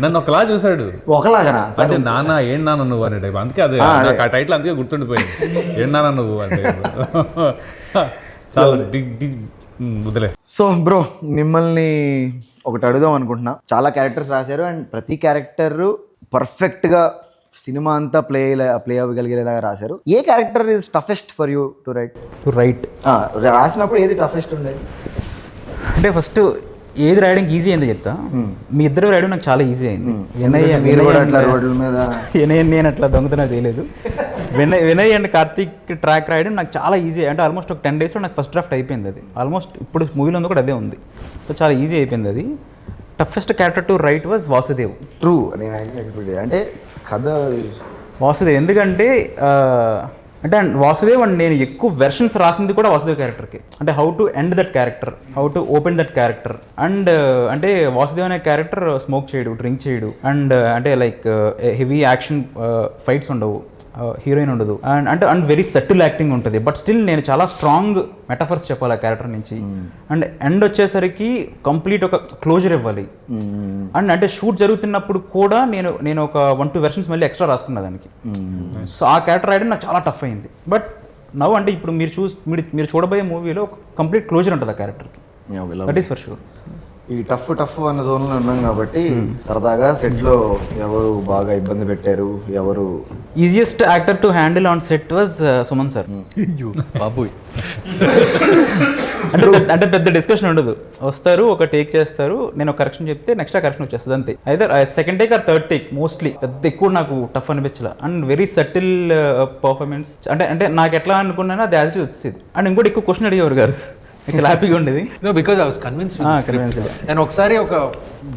నన్ను ఒకలా చూసాడు. ఒకలాగనా? అంటే నాన్న ఏం నాన్న నువ్వు అనే టైప్. అందుకే అదే నాకు ఆ టైటిల్ అందుకే గుర్తుండిపోయింది, ఏం నాన్న నువ్వు అంటే. చాలా వదిలే. సో బ్రో, మిమ్మల్ని ఒకటి అడుగుదాం అనుకుంటున్నా. చాలా క్యారెక్టర్స్ రాశారు అండ్ ప్రతి క్యారెక్టర్ పర్ఫెక్ట్గా సినిమా అంతా ప్లే అవ్వగలిగేలాగా రాశారు. ఏ character is toughest for you to write? రాసినప్పుడు ఏది టఫెస్ట్ ఉండేది? అంటే ఫస్ట్ ఏది రాయడానికి ఈజీ అయిందో చెప్తా. మీ ఇద్దరు రాయడం నాకు చాలా ఈజీ అయింది. వినయ్ నేను అట్లా దొంగతనం చేయలేదు. వినయ్ అండ్ కార్తీక్ ట్రాక్ రాయడం నాకు చాలా ఈజీ. అంటే ఆల్మోస్ట్ ఒక 10 daysలో నాకు ఫస్ట్ డ్రాఫ్ట్ అయిపోయింది. అది ఆల్మోస్ట్ ఇప్పుడు మూవీలో ఉంది కూడా అదే ఉంది. సో చాలా ఈజీ అయిపోయింది అది. Toughest character to right was Vasudev. True. నేను అంటే కథ వాసుదేవ్ ఎందుకంటే అంటే వాసుదేవ్ అండ్ నేను ఎక్కువ వెర్షన్స్ రాసింది కూడా వాసుదేవ్ క్యారెక్టర్కి. అంటే how to end that character, how to open that character. And అంటే వాసుదేవ్ అనే క్యారెక్టర్ స్మోక్ చేయడు, డ్రింక్ చేయడు, అండ్ అంటే లైక్ హెవీ యాక్షన్ ఫైట్స్ ఉండవు, హీరోయిన్ ఉండదు, అండ్ వెరీ సెటిల్ యాక్టింగ్ ఉంటుంది. బట్ స్టిల్ నేను చాలా స్ట్రాంగ్ మెటాఫర్స్ చెప్పాలి ఆ క్యారెక్టర్ నుంచి. అండ్ ఎండ్ వచ్చేసరికి కంప్లీట్ ఒక క్లోజర్ ఇవ్వాలి. అండ్ అంటే షూట్ జరుగుతున్నప్పుడు కూడా నేను ఒక 1-2 వెర్షన్స్ మళ్ళీ ఎక్స్ట్రా రాసుకున్నా దానికి. సో ఆ క్యారెక్టర్ రాయడం నాకు చాలా టఫ్ అయింది. బట్ నవ్వు అంటే ఇప్పుడు మీరు చూడబోయే మూవీలో కంప్లీట్ క్లోజర్ ఉంటుంది ఆ క్యారెక్టర్కి. That is for sure. ఈ టఫ్ అన్న జోన్లో ఉన్నాం కాబట్టి సరదాగా సెట్లో ఎవరు బాగా ఇబ్బంది పెట్టారు, ఎవరు easiest actor to handle on set was Suman sir. బాబు అంటే పెద్ద డిస్కషన్ ఉండదు. వస్తారు, ఒక టేక్ చేస్తారు, నేను ఒక కరెక్షన్ చెప్తే నెక్స్ట్ ఆ కరెక్షన్ వచ్చేస్తుంది అంతే. అయితే second take or third take mostly. పెద్ద ఎక్కువ నాకు టఫ్ అనిపించలే. And very subtle performance. అంటే నాకు ఎట్లా అనుకున్నానో అది యాజ్ ఇట్ వచ్చేది. అండ్ ఇంకోటి ఎక్కువ క్వశ్చన్ అడిగేవారు గారు, చాలా హ్యాపీగా ఉండేది. బికాజ్ ఐ వాస్ కన్విన్స్ నేను ఒకసారి ఒక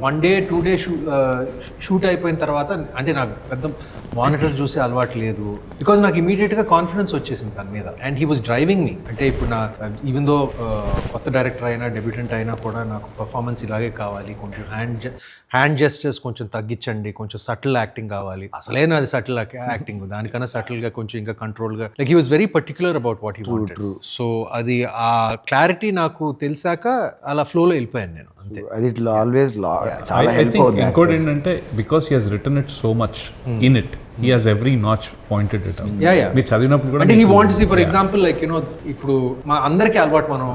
1 day 2 day షూట్ అయిపోయిన తర్వాత అంటే నాకు పెద్ద మానిటర్ చూసే అలవాటు లేదు. బికాజ్ నాకు ఇమీడియట్గా కాన్ఫిడెన్స్ వచ్చేసింది తన మీద. అండ్ హీ వాజ్ డ్రైవింగ్ మీ. అంటే ఇప్పుడు నా ఈవెన్ దో కొత్త డైరెక్టర్ అయినా డెబ్యూటెంట్ అయినా కూడా నాకు పర్ఫార్మెన్స్ ఇలాగే కావాలి, కొంచెం హ్యాండ్ జెస్టర్స్ కొంచెం తగ్గించండి, కొంచెం సటిల్ యాక్టింగ్ కావాలి. అసలైన అది సటిల్ యాక్టింగ్, దానికన్నా సటిల్గా కొంచెం ఇంకా కంట్రోల్గా. Like he was very particular about what he wanted. So అది ఆ క్లారిటీ నాకు తెలిసాక అలా ఫ్లోలో వెళ్ళిపోయాను నేను అంతే. అది ఇట్లా ఆల్వేస్ చాలా I think ఇంకోటి ఏంటంటే because he has written it so much in it, he has every notch pointed it out. మీరు చదివినప్పుడు కూడా అంటే he wants for example like ఇప్పుడు మా అందరికీ అలవాటు, మనం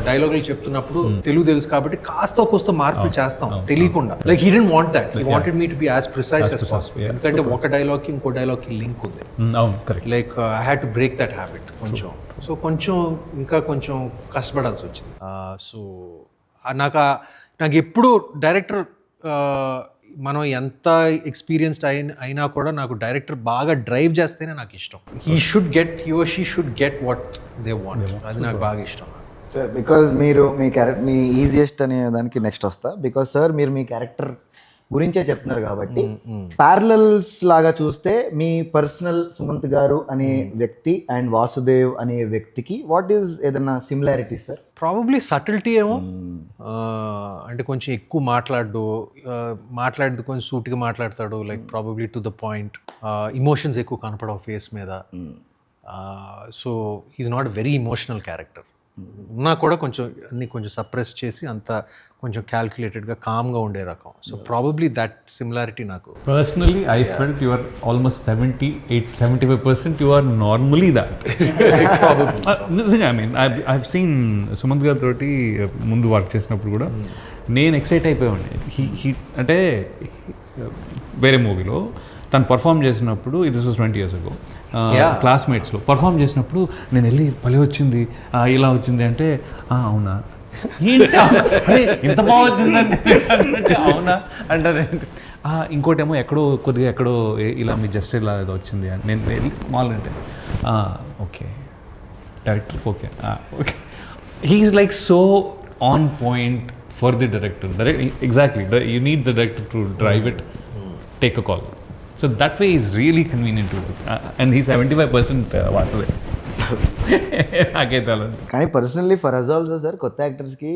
డైలాగులు చెప్తున్నప్పుడు తెలుగు తెలుసు కాబట్టి కాస్త కోస్త మార్పులు చేస్తాం తెలియకుండా. Like he didn't want that. He wanted me to be as precise as possible. ఎందుకంటే ఒక డైలాగ్కి ఇంకో డైలాగ్కి లింక్ ఉంది. అవును, correct. Like I had to break that habit కొంచెం. సో కొంచెం ఇంకా కొంచెం కష్టపడాల్సి వచ్చింది. సో నాకు ఎప్పుడు డైరెక్టర్ మనం ఎంత ఎక్స్పీరియన్స్డ్ అయినా కూడా నాకు డైరెక్టర్ బాగా డ్రైవ్ చేస్తేనే నాకు ఇష్టం. He should get what they want. అది నాకు బాగా ఇష్టం. సార్ బికాజ్ మీరు మీ ఈజియెస్ట్ అనే దానికి నెక్స్ట్ వస్తా. బికాజ్ సార్ మీరు మీ క్యారెక్టర్ గురించే చెప్తున్నారు కాబట్టి ప్యారలల్స్ లాగా చూస్తే మీ పర్సనల్ సుమంత్ గారు అనే వ్యక్తి అండ్ వాసుదేవ్ అనే వ్యక్తికి వాట్ ఈస్ ఏదన్నా సిమిలారిటీ సార్? ప్రాబబ్లీ సటిల్టీ ఏమో. అంటే కొంచెం ఎక్కువ మాట్లాడేది కొంచెం సూటిగా మాట్లాడతాడు. Like probably to the point. Emotions ఎక్కువ కనపడవు ఫేస్ మీద. So he's not very emotional character. ఉన్నా కూడా కొంచెం అన్ని కొంచెం సప్రెస్ చేసి అంత కొంచెం క్యాల్కులేటెడ్గా కామ్గా ఉండే రకం. సో ప్రాబబ్లీ దట్ సిమిలారిటీ నాకు. Personally, I felt you are almost 75% you are normally that. నిజంగా I mean, I've seen Sumanth గారి తోటి ముందు వర్క్ చేసినప్పుడు కూడా నేను ఎక్సైట్ అయిపోయాను. అంటే వేరే మూవీలో తను పర్ఫామ్ చేసినప్పుడు దిస్ వాస్ 20 years ago, క్లాస్మేట్స్లో పర్ఫామ్ చేసినప్పుడు నేను వెళ్ళి భలే వచ్చింది, ఇలా వచ్చింది అంటే అవునా ఏంటి అరే ఇంత బాగా వచ్చిందంటే అవునా అంటారు. ఇంకోటేమో కొద్దిగా ఎక్కడో ఇలా మీ జస్ట్ ఇలా ఏదో వచ్చింది అని నేను వెళ్ళి మామూలు అంటే okay director okay okay he's like so on point for the director. Exactly you need the director to drive it, take a call. So that way is really convenient to do. And he's 75% Vasudev. కానీ personally for us also sir కొత్త యాక్టర్స్కి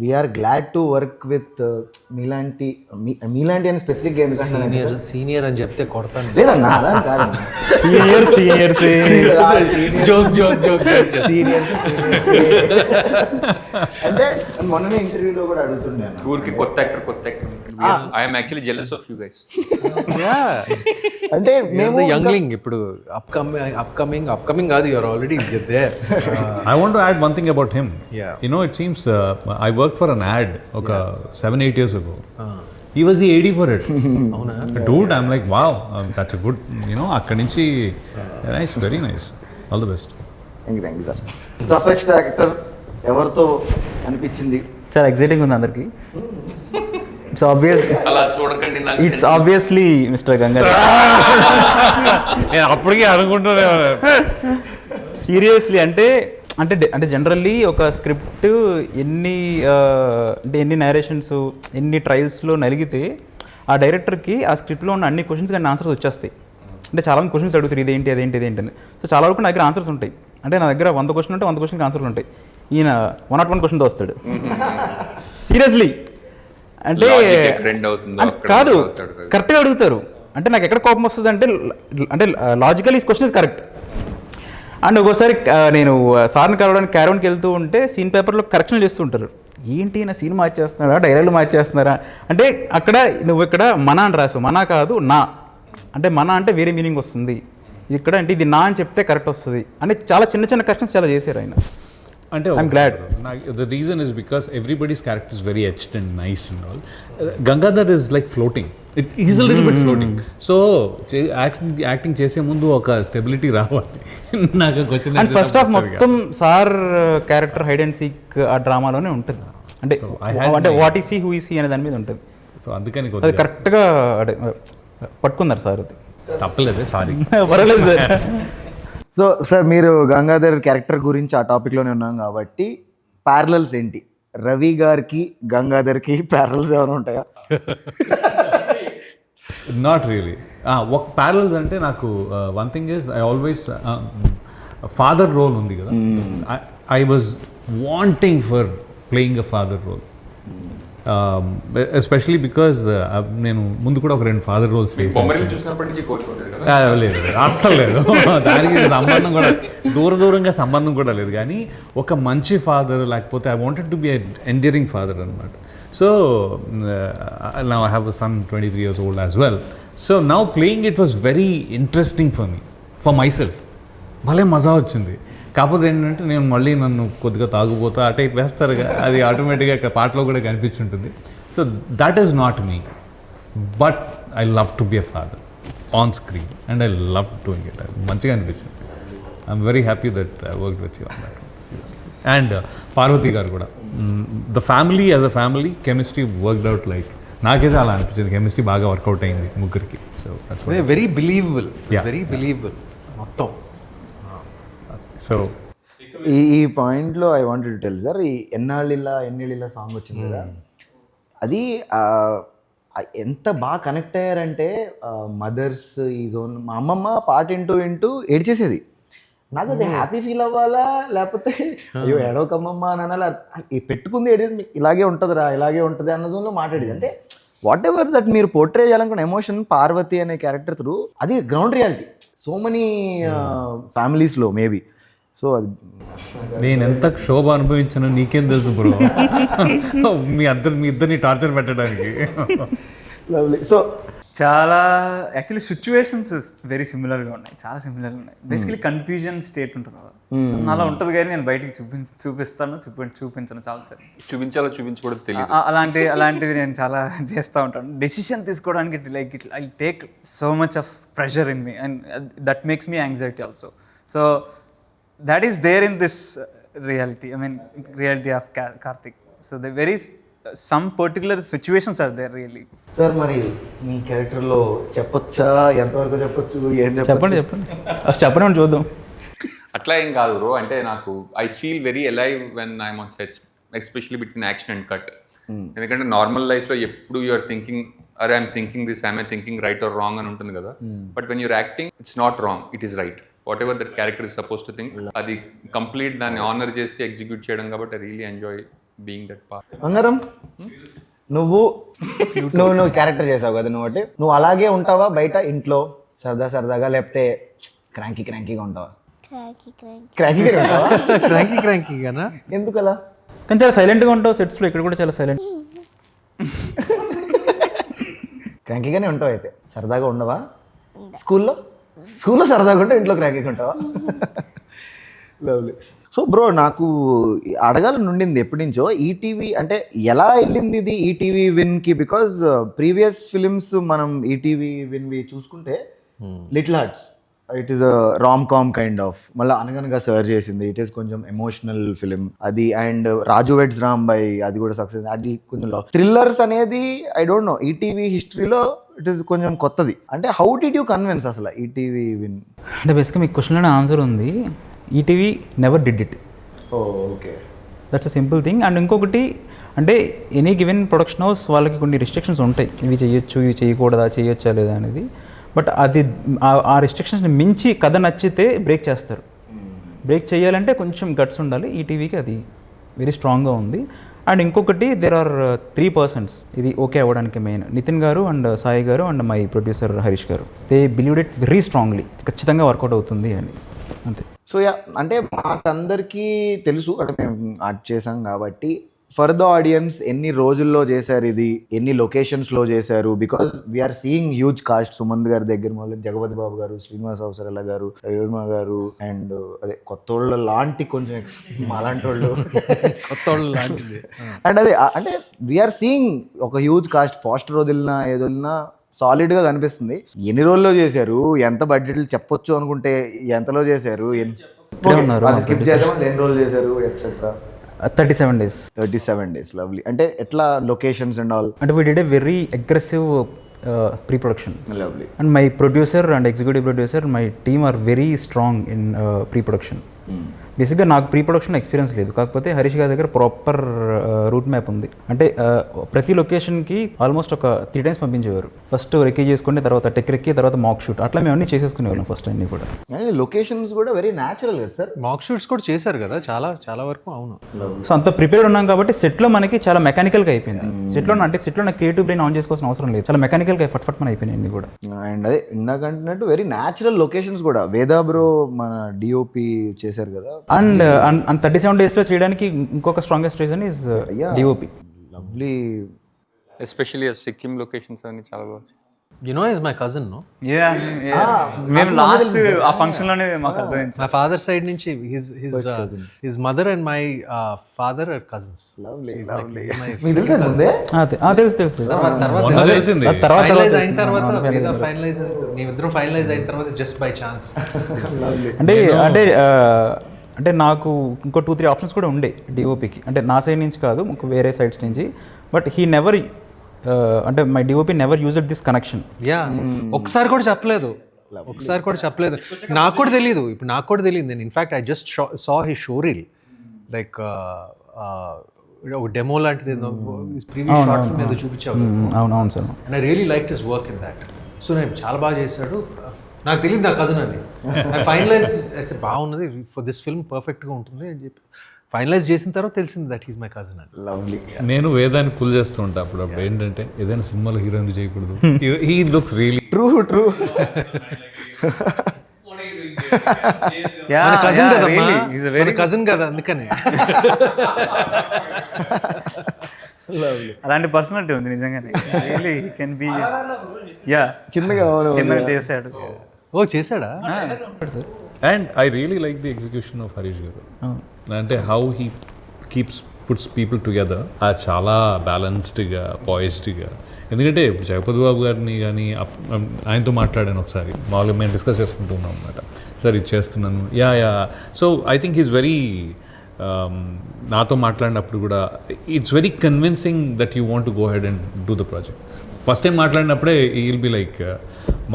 we're glad to work with మీలాంటి అని స్పెసిఫిక్గా ఎందుకంటే senior అని చెప్తే కొడతాను. లేదన్నా అలా కాదు, సీనియర్స్ అంటే మొన్ననే ఇంటర్వ్యూలో కూడా అడుగుతుండే ఊరికి కొత్త actor I'm actually jealous of you guys. అంటే మేము యంగ్లింగ్ ఇప్పుడు అప్కమింగ్ కాదు, you're already there. I want to add one thing about him. Yeah. You know, it seems I worked for an ad 7-8 years ago. He was the AD for it. Dude, I'm like, wow, that's a good, akkadi nunchi nice, very nice. All the best. Thank you sir. Toughest actor ఎవరితో అనిపించింది? చాలా exciting ఉంది అందరికి. అలా చూడకండి, it's obviously mister Gangadhar. నేను అప్పటికే అనుకుంటున్నా. సీరియస్లీ అంటే జనరల్లీ ఒక స్క్రిప్ట్ ఎన్ని నరేషన్స్ ఎన్ని ట్రయల్స్లో నలిగితే ఆ డైరెక్టర్కి ఆ స్క్రిప్ట్లో ఉన్న అన్ని క్వశ్చన్స్ కానీ ఆన్సర్స్ వచ్చేస్తాయి. అంటే చాలామంది క్వశ్చన్స్ అడుగుతారు ఇదేంటి అని. సో చాలా వరకు నా దగ్గర ఆన్సర్స్ ఉంటాయి. అంటే నా దగ్గర 100 క్వశ్చన్ ఉంటే 100 క్వశ్చన్కి ఆన్సర్లు ఉంటాయి. ఈయన 101 క్వశ్చన్తో వస్తాడు. సీరియస్లీ అంటే కాదు, కరెక్ట్గా అడుగుతారు. అంటే నాకు ఎక్కడ కోపం వస్తుంది అంటే లాజికల్ ఈ క్వశ్చన్ ఇస్ కరెక్ట్. అండ్ ఒక్కోసారి నేను సార్ని కలవడానికి క్యారవన్కి వెళ్తూ ఉంటే సీన్ పేపర్లో కరెక్షన్ చేస్తూ ఉంటారు. ఏంటి నా సీన్ మార్చేస్తున్నారా, డైలాగులు మార్చేస్తున్నారా అంటే అక్కడ నువ్వు ఇక్కడ మన అని రాసు, మన కాదు నా అంటే మన అంటే వేరే మీనింగ్ వస్తుంది. ఇక్కడ అంటే ఇది నా అని చెప్తే కరెక్ట్ వస్తుంది అంటే చాలా చిన్న కరెక్షన్స్ చాలా చేశారు ఆయన. అంటే I'm glad. The reason is because everybody's character is very etched and nice and all. Gangadhar is like floating. He's a little bit floating. So acting చేసే ముందు ఒక స్టెబిలిటీ రావాలి. నాకు క్వశ్చన్ అండ్ ఫస్ట్ ఆఫ్ మొత్తం sir character hide and seek ఆ డ్రామాలోనే ఉంటుంది. అంటే what is he who is he అనే దాని మీద ఉంటుంది. సో అందుకని అది కరెక్ట్గా పట్టుకున్నారు సార్. అది తప్పలేదే, సారీ. పర్వాలేదు సార్. సో సార్ మీరు గంగాధర్ క్యారెక్టర్ గురించి ఆ టాపిక్లోనే ఉన్నాం కాబట్టి ప్యారలల్స్ ఏంటి? రవి గారికి గంగాధర్కి ప్యారలల్స్ ఏమైనా ఉంటాయా? Not really. ఒక ప్యారలల్స్ అంటే నాకు one thing is I always father role ఉంది కదా, I was wanting for playing a father role, especially because నేను ముందు కూడా ఒక 2 ఫాదర్ రోల్స్ చేశాను. చూసినప్పటి నుంచి కోరుకుంటారు లేదు, అస్సలు లేదు. దానికి సంబంధం కూడా దూరంగా సంబంధం కూడా లేదు. కానీ ఒక మంచి ఫాదర్, లేకపోతే I wanted to be enduring father అనమాట. So now I have a son 23 years old as well. So now playing it was very interesting for me, for myself. భలే మజా వచ్చింది. కాకపోతే ఏంటంటే నేను మళ్ళీ నన్ను కొద్దిగా తాగుపోతా అటే వేస్తారు, అది ఆటోమేటిక్గా పాటలో కూడా కనిపించుంటుంది. So that is not me, but I love to be a father on screen and I love doing it. మంచిగా అనిపించింది. I'm very happy that I work with you on that seriously. And Parvathi garu కూడా, the family as a family chemistry worked out like, నాకైతే అలా అనిపించింది. Chemistry బాగా work out అయింది ముగ్గురికి. So very believable మొత్తం. సో ఈ పాయింట్లో I wanted to tell sir, ఈ ఎన్నేళ్ళిలా సాంగ్ వచ్చింది కదా, అది ఎంత బాగా కనెక్ట్ అయ్యారంటే మదర్స్ ఈ జోన్. మా అమ్మమ్మ పాట వింటూ ఏడ్చేసేది. నాకు అది హ్యాపీ ఫీల్ అవ్వాలా లేకపోతే అయ్యో ఏడవకమ్మమ్మ అని అనాలా, పెట్టుకుంది ఏడేది ఇలాగే ఉంటుందిరా ఇలాగే ఉంటుంది అన్న జోన్లో మాట్లాడేది. అంటే వాట్ ఎవర్ దట్ మీరు పోర్ట్రే చేయాలనుకున్న ఎమోషన్ పార్వతి అనే క్యారెక్టర్ త్రూ, అది గ్రౌండ్ రియాలిటీ సో మెనీ ఫ్యామిలీస్లో మేబీ. సో అది నేను ఎంత క్షోభ అనుభవించానో నీకేం తెలుసు బ్రో. మీ ఇద్దరిని టార్చర్ పెట్టడానికి. లవ్లీ. సో చాలా యాక్చువల్లీ సిచ్యువేషన్స్ వెరీ సిమిలర్గా ఉన్నాయి, చాలా సిమిలర్గా ఉన్నాయి. బేసికలీ కన్ఫ్యూజన్ స్టేట్ ఉంటుంది కదా, అలా ఉంటుంది కానీ నేను బయటికి చూపిస్తాను చూపించను చాలాసార్లు. చూపించాలో చూపించకూడదు తెలియదు. అలాంటిది నేను చాలా చేస్తూ ఉంటాను. డెసిషన్ తీసుకోవడానికి like it I take so much of pressure in me and that makes me anxiety also. So that is there in this reality, I mean reality of Karthik. So the very some particular situations are there really. Sir మరి మీ క్యారెక్టర్లో చెప్పొచ్చా, ఎంతవరకు చెప్పొచ్చు, ఏం చెప్పండి అసలు చెప్పండి చూద్దాం. అట్లా ఏం కాదు బ్రో, అంటే నాకు I feel very alive when I'm on sets, especially between action and cut. ఎందుకంటే నార్మల్ లైఫ్లో ఎప్పుడు యూఆర్ థింకింగ్ అరే I'm thinking this, I'm thinking right or wrong అని ఉంటుంది కదా. But when you're acting it's not wrong, it is right. Whatever that character is suppose to think, అది complete దాన్ని honour చేసి execute చేయడం కాబట్టి I really enjoy being that part. బంగారం, నువ్వు క్యారెక్టర్ చేసావు కదా, నువ్వు అలాగే ఉంటావా బయట ఇంట్లో సరదాగా, లేకపోతే క్రాంకీగా ఉంటావా? క్రాంకీగా ఉంటావా? క్రాంకీగానా? ఎందుకు అలా? కానీ చాలా సైలెంట్గా ఉంటావు సెట్స్లో, ఇక్కడ కూడా చాలా సైలెంట్. క్రాంకీగానే ఉంటావు అయితే, సరదాగా ఉండవా? స్కూల్లో సరదాగా ఉంటావు, ఇంట్లో క్రాంకీగా ఉంటావా? లవ్లీ. సో బ్రో, నాకు అడగాలని ఉండింది ఎప్పటి నుంచో, ఈటీవీ అంటే ఎలా వెళ్ళింది ఇది ఈటీవీ విన్కి? బికాజ్ ప్రీవియస్ ఫిలిమ్స్ మనం ఈటీవీ విన్వి చూసుకుంటే Little Hearts, it is a rom com kind of, మళ్ళీ అనగనగా సర్చ్ చేసింది, ఇట్ ఈస్ కొంచెం ఎమోషనల్ ఫిలిం అది, అండ్ రాజు వెడ్స్ రాంబాయ్ అది కూడా సక్సెస్, అది కొంచెం థ్రిల్లర్స్ అనేది ఐ డోంట్ నో ఈటీవీ హిస్టరీలో ఇట్ ఈస్ కొంచెం కొత్తది. అంటే హౌ డిడ్ యూ కన్విన్స్ అసలు ఈటీవీ విన్? అంటే బేసిక్గా మీ క్వశ్చన్లోనే ఆన్సర్ ఉంది, ETV never did it. Okay, that's a simple thing. And ఇంకొకటి అంటే ఎనీ గివెన్ ప్రొడక్షన్ హౌస్ వాళ్ళకి కొన్ని రిస్ట్రిక్షన్స్ ఉంటాయి, ఇవి చేయొచ్చు, ఇవి చేయకూడదా, చేయొచ్చా లేదా అనేది. బట్ అది ఆ రిస్ట్రిక్షన్స్ని మించి కథ నచ్చితే బ్రేక్ చేస్తారు. బ్రేక్ చేయాలంటే కొంచెం గట్స్ ఉండాలి. ఈటీవీకి అది వెరీ స్ట్రాంగ్గా ఉంది. అండ్ ఇంకొకటి దేర్ ఆర్ 3 persons ఇది ఓకే అవ్వడానికి మెయిన్, నితిన్ గారు అండ్ సాయి గారు అండ్ మై ప్రొడ్యూసర్ హరీష్ గారు. They believed it very strongly, ఖచ్చితంగా వర్కౌట్ అవుతుంది అని, అంతే. సో యా, అంటే మాకందరికీ తెలుసు, అంటే మేము యాక్ట్ చేసాం కాబట్టి, ఫర్ ద ఆడియన్స్ ఎన్ని రోజుల్లో చేశారు ఇది, ఎన్ని లొకేషన్స్లో చేశారు? Because we are seeing huge cast. Sumanth గారి దగ్గర మొదలు జగపతి బాబు గారు, శ్రీనివాస్ అవసరాల గారు, రవివర్మ గారు, అండ్ అదే కొత్తోళ్ళ లాంటి కొంచెం మాలాంటి వాళ్ళు కొత్తోళ్ళ లాంటిది. అండ్ అదే అంటే వీఆర్ సీయింగ్ ఒక హ్యూజ్ కాస్ట్. పోస్టర్ వదిలినా ఏది వదిలినా సాలిడ్గా కనిపిస్తుంది. ఎన్ని రోజుల్లో చేశారు, ఎంత బడ్జెట్లు చెప్పొచ్చు అనుకుంటే ఎంతలో చేశారు, స్కిప్ చేద్దాం, ఎన్ని రోజులు చేశారు ఎట్సెట్రా? 37 days. 37 days, lovely. అంటే ఎట్లా లొకేషన్స్ అండ్ ఆల్? అంటే we did a very aggressive pre production. Lovely. And my producer and executive producer, my team are very strong in pre production. బేసిక్గా నాకు ప్రీ ప్రొడక్షన్ ఎక్స్పీరియన్స్ లేదు, కాకపోతే హరీష్ గారి దగ్గర proper route map ఉంది. అంటే ప్రతి లొకేషన్కి ఆల్మోస్ట్ ఒక 3 times పంపించేవారు. ఫస్ట్ రెక్కీ చేసుకుంటే, తర్వాత టెక్ రెక్కీ, తర్వాత మాక్ షూట్, అట్లా మేము అన్నీ చేసేసుకునేవాళ్ళం ఫస్ట్ అన్నీ కూడా. లొకేషన్స్ కూడా వెరీ న్యాచురల్ కదా సార్? మాక్ షూట్స్ కూడా చేశారు కదా చాలా వరకు. అవును. సో అంత ప్రిపేర్డ్ ఉన్నాం కాబట్టి సెట్లో మనకి చాలా మెకానికల్గా అయిపోయింది. సెట్లో నాకు క్రియేటివ్ బ్రెయిన్ ఆన్ చేసుకోవాల్సిన అవసరం లేదు, చాలా మెకానికల్గా ఫట్ మన అయిపోయినాయి అన్ని కూడా. అండ్ అదే ఇందాకంటున్నట్టు వెరీ న్యాచురల్ లొకేషన్స్ కూడా. వేదా బ్రో మన డిఓపి చేశారు కదా. అండ్ 37 daysలో చేయడానికి ఇంకొక strongest reason is DOP. Lovely. Especially Sikkim locations అన్ని చాలా బాగా. You know, he's my cousin, no? మేము లాస్ట్ ఆ ఫంక్షన్లోనే మాకు అర్థమైంది. My father side నుంచి his mother and my father are cousins. Lovely. మీకు తెలుసా ముందే? తెలుసు. ఫైనలైజ్ అయిన తర్వాత మేమిద్దరం ఫైనలైజ్ అయిన తర్వాత జస్ట్ బై ఛాన్స్. అంటే నాకు ఇంకో 2-3 ఆప్షన్స్ కూడా ఉండే డిఓపికి, అంటే నా సైడ్ నుంచి కాదు, ఇంకో వేరే సైడ్స్ నుంచి. బట్ హీ నెవర్, అంటే my DOP never used this connection. ఒకసారి కూడా చెప్పలేదు. నాకు కూడా తెలియదు. ఇప్పుడు నాకు కూడా తెలియదు. నేను in fact I just saw his show reel, like ఒక డెమో లాంటిది ప్రీవియస్ షార్ట్ ఫిల్మ్ ఏదో చూపించావు. అవును sir. And I really like his work in that. So నేను చాలా బాగా చేశాడు. నాకు తెలియదు నా కజిన్ అని. ఐ ఫైనలైజ్ అయితే బాగున్నది ఫర్ దిస్ ఫిల్మ్, పర్ఫెక్ట్గా ఉంటుంది అని చెప్పి ఫైనలైజ్ చేసిన తర్వాత తెలిసింది దట్ ఈస్ మై కజిన్ అని. లవ్లీ. నేను వేదాన్ని పుల్ చేస్తూ ఉంటా అప్పుడు ఏంటంటే ఏదైనా సినిమాలో హీరో ఎందుకు చేయకూడదు, he looks really true. Yeah, మన కజిన్ yeah, కదమ్మా, really. He's a మన very కజిన్ కదా అందుకని. అలాంటి పర్సనాలిటీ ఉంది నిజంగానే. రియల్లీ కెన్ బి యా చిన్నగా చిన్నగా చేశాడు. ఓ చేశాడా? And I really like the execution of Harish గారు. అంటే how he puts people together, అది చాలా బ్యాలెన్స్డ్గా పాయిస్డ్గా. ఎందుకంటే జగపతి బాబు గారిని కానీ ఆయనతో మాట్లాడాను ఒకసారి, మామూలుగా మేము డిస్కస్ చేసుకుంటూ ఉన్నాం అనమాట. సార్ ఇది చేస్తున్నాను, yeah. So I think is very, నాతో మాట్లాడినప్పుడు కూడా it's very convincing that you want to go head and do the project. First time మాట్లాడినప్పుడే ఈ విల్ బి లైక్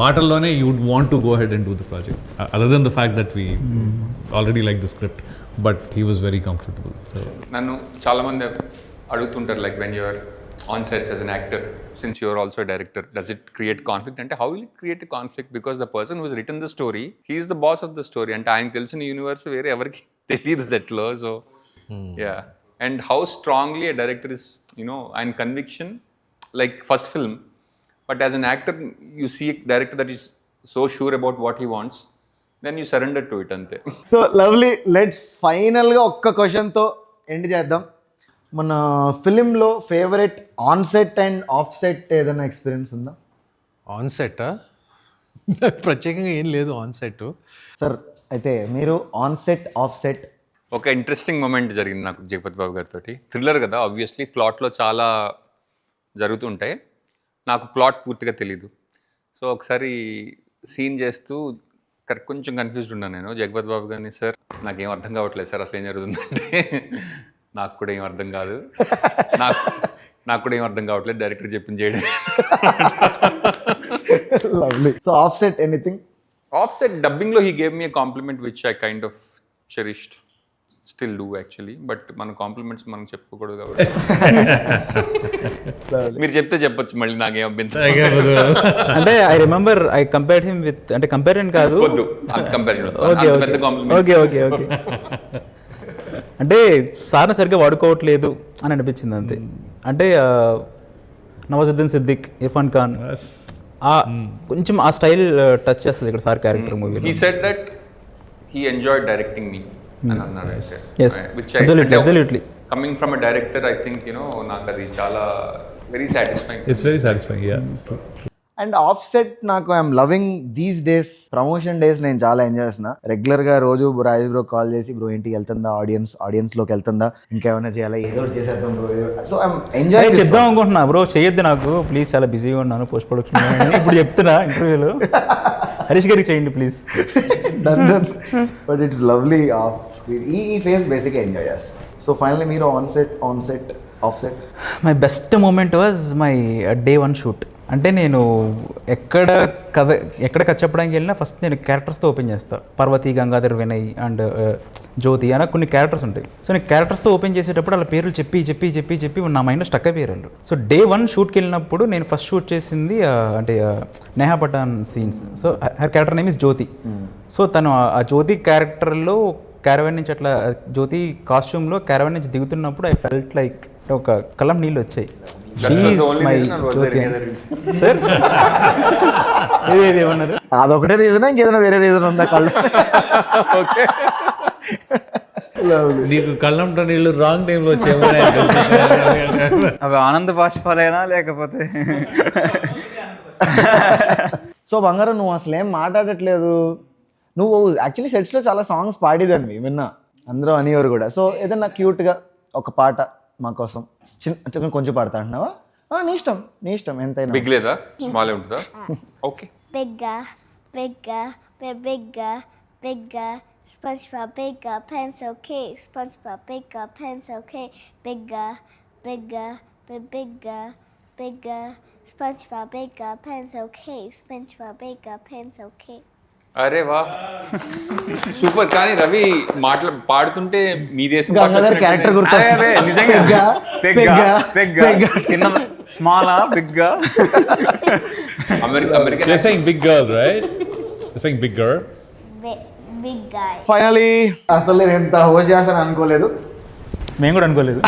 మాటల్లోనే you would want to go head and do the project, other than the fact that we already like the script, but he was very comfortable. So నన్ను చాలామంది అడుగుతుంటారు, like when you're on sets as an actor, since you're also director, does it create conflict? అంటే how will it create conflict? Because the person who's written the story, he's the boss of the story. అంటే ఆయనకు తెలిసిన universe వేరే ఎవరికి తెలియదు సెట్లో. So yeah, and how strongly a director is, ఆయన conviction, like first film, but as an actor you see a director that is so sure about what he wants, then you surrender to it ante. So lovely, let's ఫైనల్గా ఒక్క క్వశ్చన్తో end చేద్దాం. మన ఫిలింలో favourite on set and off set ఏదైనా experience ఉందా? On set ప్రత్యేకంగా ఏం లేదు ఆన్ సెట్. సార్ అయితే మీరు ఆన్ సెట్ ఆఫ్ సెట్ ఒక ఇంట్రెస్టింగ్ మూమెంట్ జరిగింది నాకు జగపతి బాబు గారితో. థ్రిల్లర్ కదా, ఆబ్వియస్లీ ప్లాట్లో చాలా జరుగుతుంటాయి. నాకు ప్లాట్ పూర్తిగా తెలీదు. సో ఒకసారి సీన్ చేస్తూ కొంచెం కన్ఫ్యూజ్డ్ ఉన్నాను నేను. జగపతి బాబు గారిని, సార్ నాకేం అర్థం కావట్లేదు సార్, అసలు ఏం జరుగుతుందంటే నాకు కూడా ఏం అర్థం కాదు, నాకు కూడా ఏం అర్థం కావట్లేదు, డైరెక్టర్ చెప్పింది చేయడం. Lovely. So off set anything? Off set డబ్బింగ్లో he gave me a compliment which I kind of cherished, still do actually, but మన కాంప్లిమెంట్స్ మనం చెప్పుకోకూడదు కాబట్టి మీరు చెప్తే చెప్పొచ్చు, మళ్ళీ నాకేం అభ్యంతరం. అంటే I remember I compared him with, అంటే కంపారిజన్ కాదు, వద్దు అంత కంపారిజన్, ఓకే అంత పెద్ద కాంప్లిమెంట్. ఓకే అంటే సార్ని సరిగ్గా వాడుకోవట్లేదు అని అనిపించింది అంతే. అంటే నవాజుద్దీన్ సిద్దిక్, ఇర్ఫాన్ ఖాన్, కొంచెం ఆ స్టైల్ టచ్ చేస్తుంది ఇక్కడ sir character movie. He said that he enjoyed directing me అని అన్నాడు అయితే. Yes, Which absolutely. Coming from a director, I think, నాకు అది చాలా very satisfying. It's very satisfying, yeah. And off set నాకు I'm loving these days. Promotion days నేను చాలా enjoy చేసిన. రెగ్యులర్గా రోజు రాజేష్ బ్రో కాల్ చేసి, బ్రో ఇంటికి వెళ్తుందా, ఆడియన్స్లోకి వెళ్తుందా, ఇంకేమైనా చేయాలా, ఏదో ఒకటి చేసేద్దాం బ్రో. సో ఐఎమ్ ఎంజాయ్ చెప్దాం అనుకుంటున్నా, బ్రో చేయొద్దు నాకు ప్లీజ్, చాలా బిజీగా ఉన్నాను పోస్ట్ ప్రొడక్షన్, ఇప్పుడు చెప్తున్నా ఇంటర్వ్యూలో, హరీష్ గారికి చేయండి please. But it's lovely off screen. ఈ ఫేస్ బేసిక్గా ఎంజాయ్ చేస్తాను. సో ఫైనల్లీ మీరు on set off set? My best moment was my day 1 shoot. అంటే నేను ఎక్కడ కథ చెప్పడానికి వెళ్ళినా ఫస్ట్ నేను క్యారెక్టర్స్తో ఓపెన్ చేస్తాను. పార్వతి, గంగాధర్, వినయ్ అండ్ జ్యోతి అన్న కొన్ని క్యారెక్టర్స్ ఉంటాయి. సో నేను క్యారెక్టర్స్తో ఓపెన్ చేసేటప్పుడు వాళ్ళ పేర్లు చెప్పి నా మైండ్లో స్టక్ అయిపోయారు. సో డే 1 షూట్కి వెళ్ళినప్పుడు నేను ఫస్ట్ షూట్ చేసింది అంటే Neha Pathan scenes. So her character name is Jyothi. So తను ఆ జ్యోతి క్యారెక్టర్లో క్యారవాన్ నుంచి అట్లా, జ్యోతి కాస్ట్యూమ్లో క్యారవాన్ నుంచి దిగుతున్నప్పుడు ఐ ఫెల్ట్ లైక్ ఒక కళ్ళం నీళ్ళు వచ్చాయి. ఏమన్నారు? అదొకటే రీజన్, ఇంకేదైనా వేరే రీజన్ ఉందా? కళ్ళు నీకు కళ్ళంట నీళ్ళు రాంగ్ టైంలో వచ్చేమో. అవి ఆనంద బాష్పాలైనా లేకపోతే సో బంగారం, నువ్వు అసలు ఏం మాట్లాడట్లేదు. నువ్వు యాక్చువల్లీ సెట్స్లో చాలా సాంగ్స్ పాడేదాన్ని విన్నా, అందరూ అనేవారు కూడా. సో ఏదన్నా క్యూట్గా ఒక పాట మా కోసం కొంచెం పాడతా అంటున్నావా? నీ ఇష్టం ఎంతైనా. బిగ్ లేదా, స్మాల్ ఉంటుందా? Okay. Bigger, bigger, bigger, bigger. SpongeBob bigger, pencil case. SpongeBob bigger, pencil case. Bigger, bigger, bigger, bigger. SpongeBob bigger, pencil case. SpongeBob bigger, pencil case. అరే వా, సూపర్. కానీ రవి పాడుతుంటే మీ దేశం క్యారెక్టర్ గుర్తొస్తుంది. నిజంగా చిన్న స్మాలా బిగ్గా. America You're saying big girl, right? You're saying big girl. Big guy. Finally అసలు నేను ఎంత హోస్ట్ చేస్తాను అనుకోలేదు. మేము కూడా అనుకోలేదు.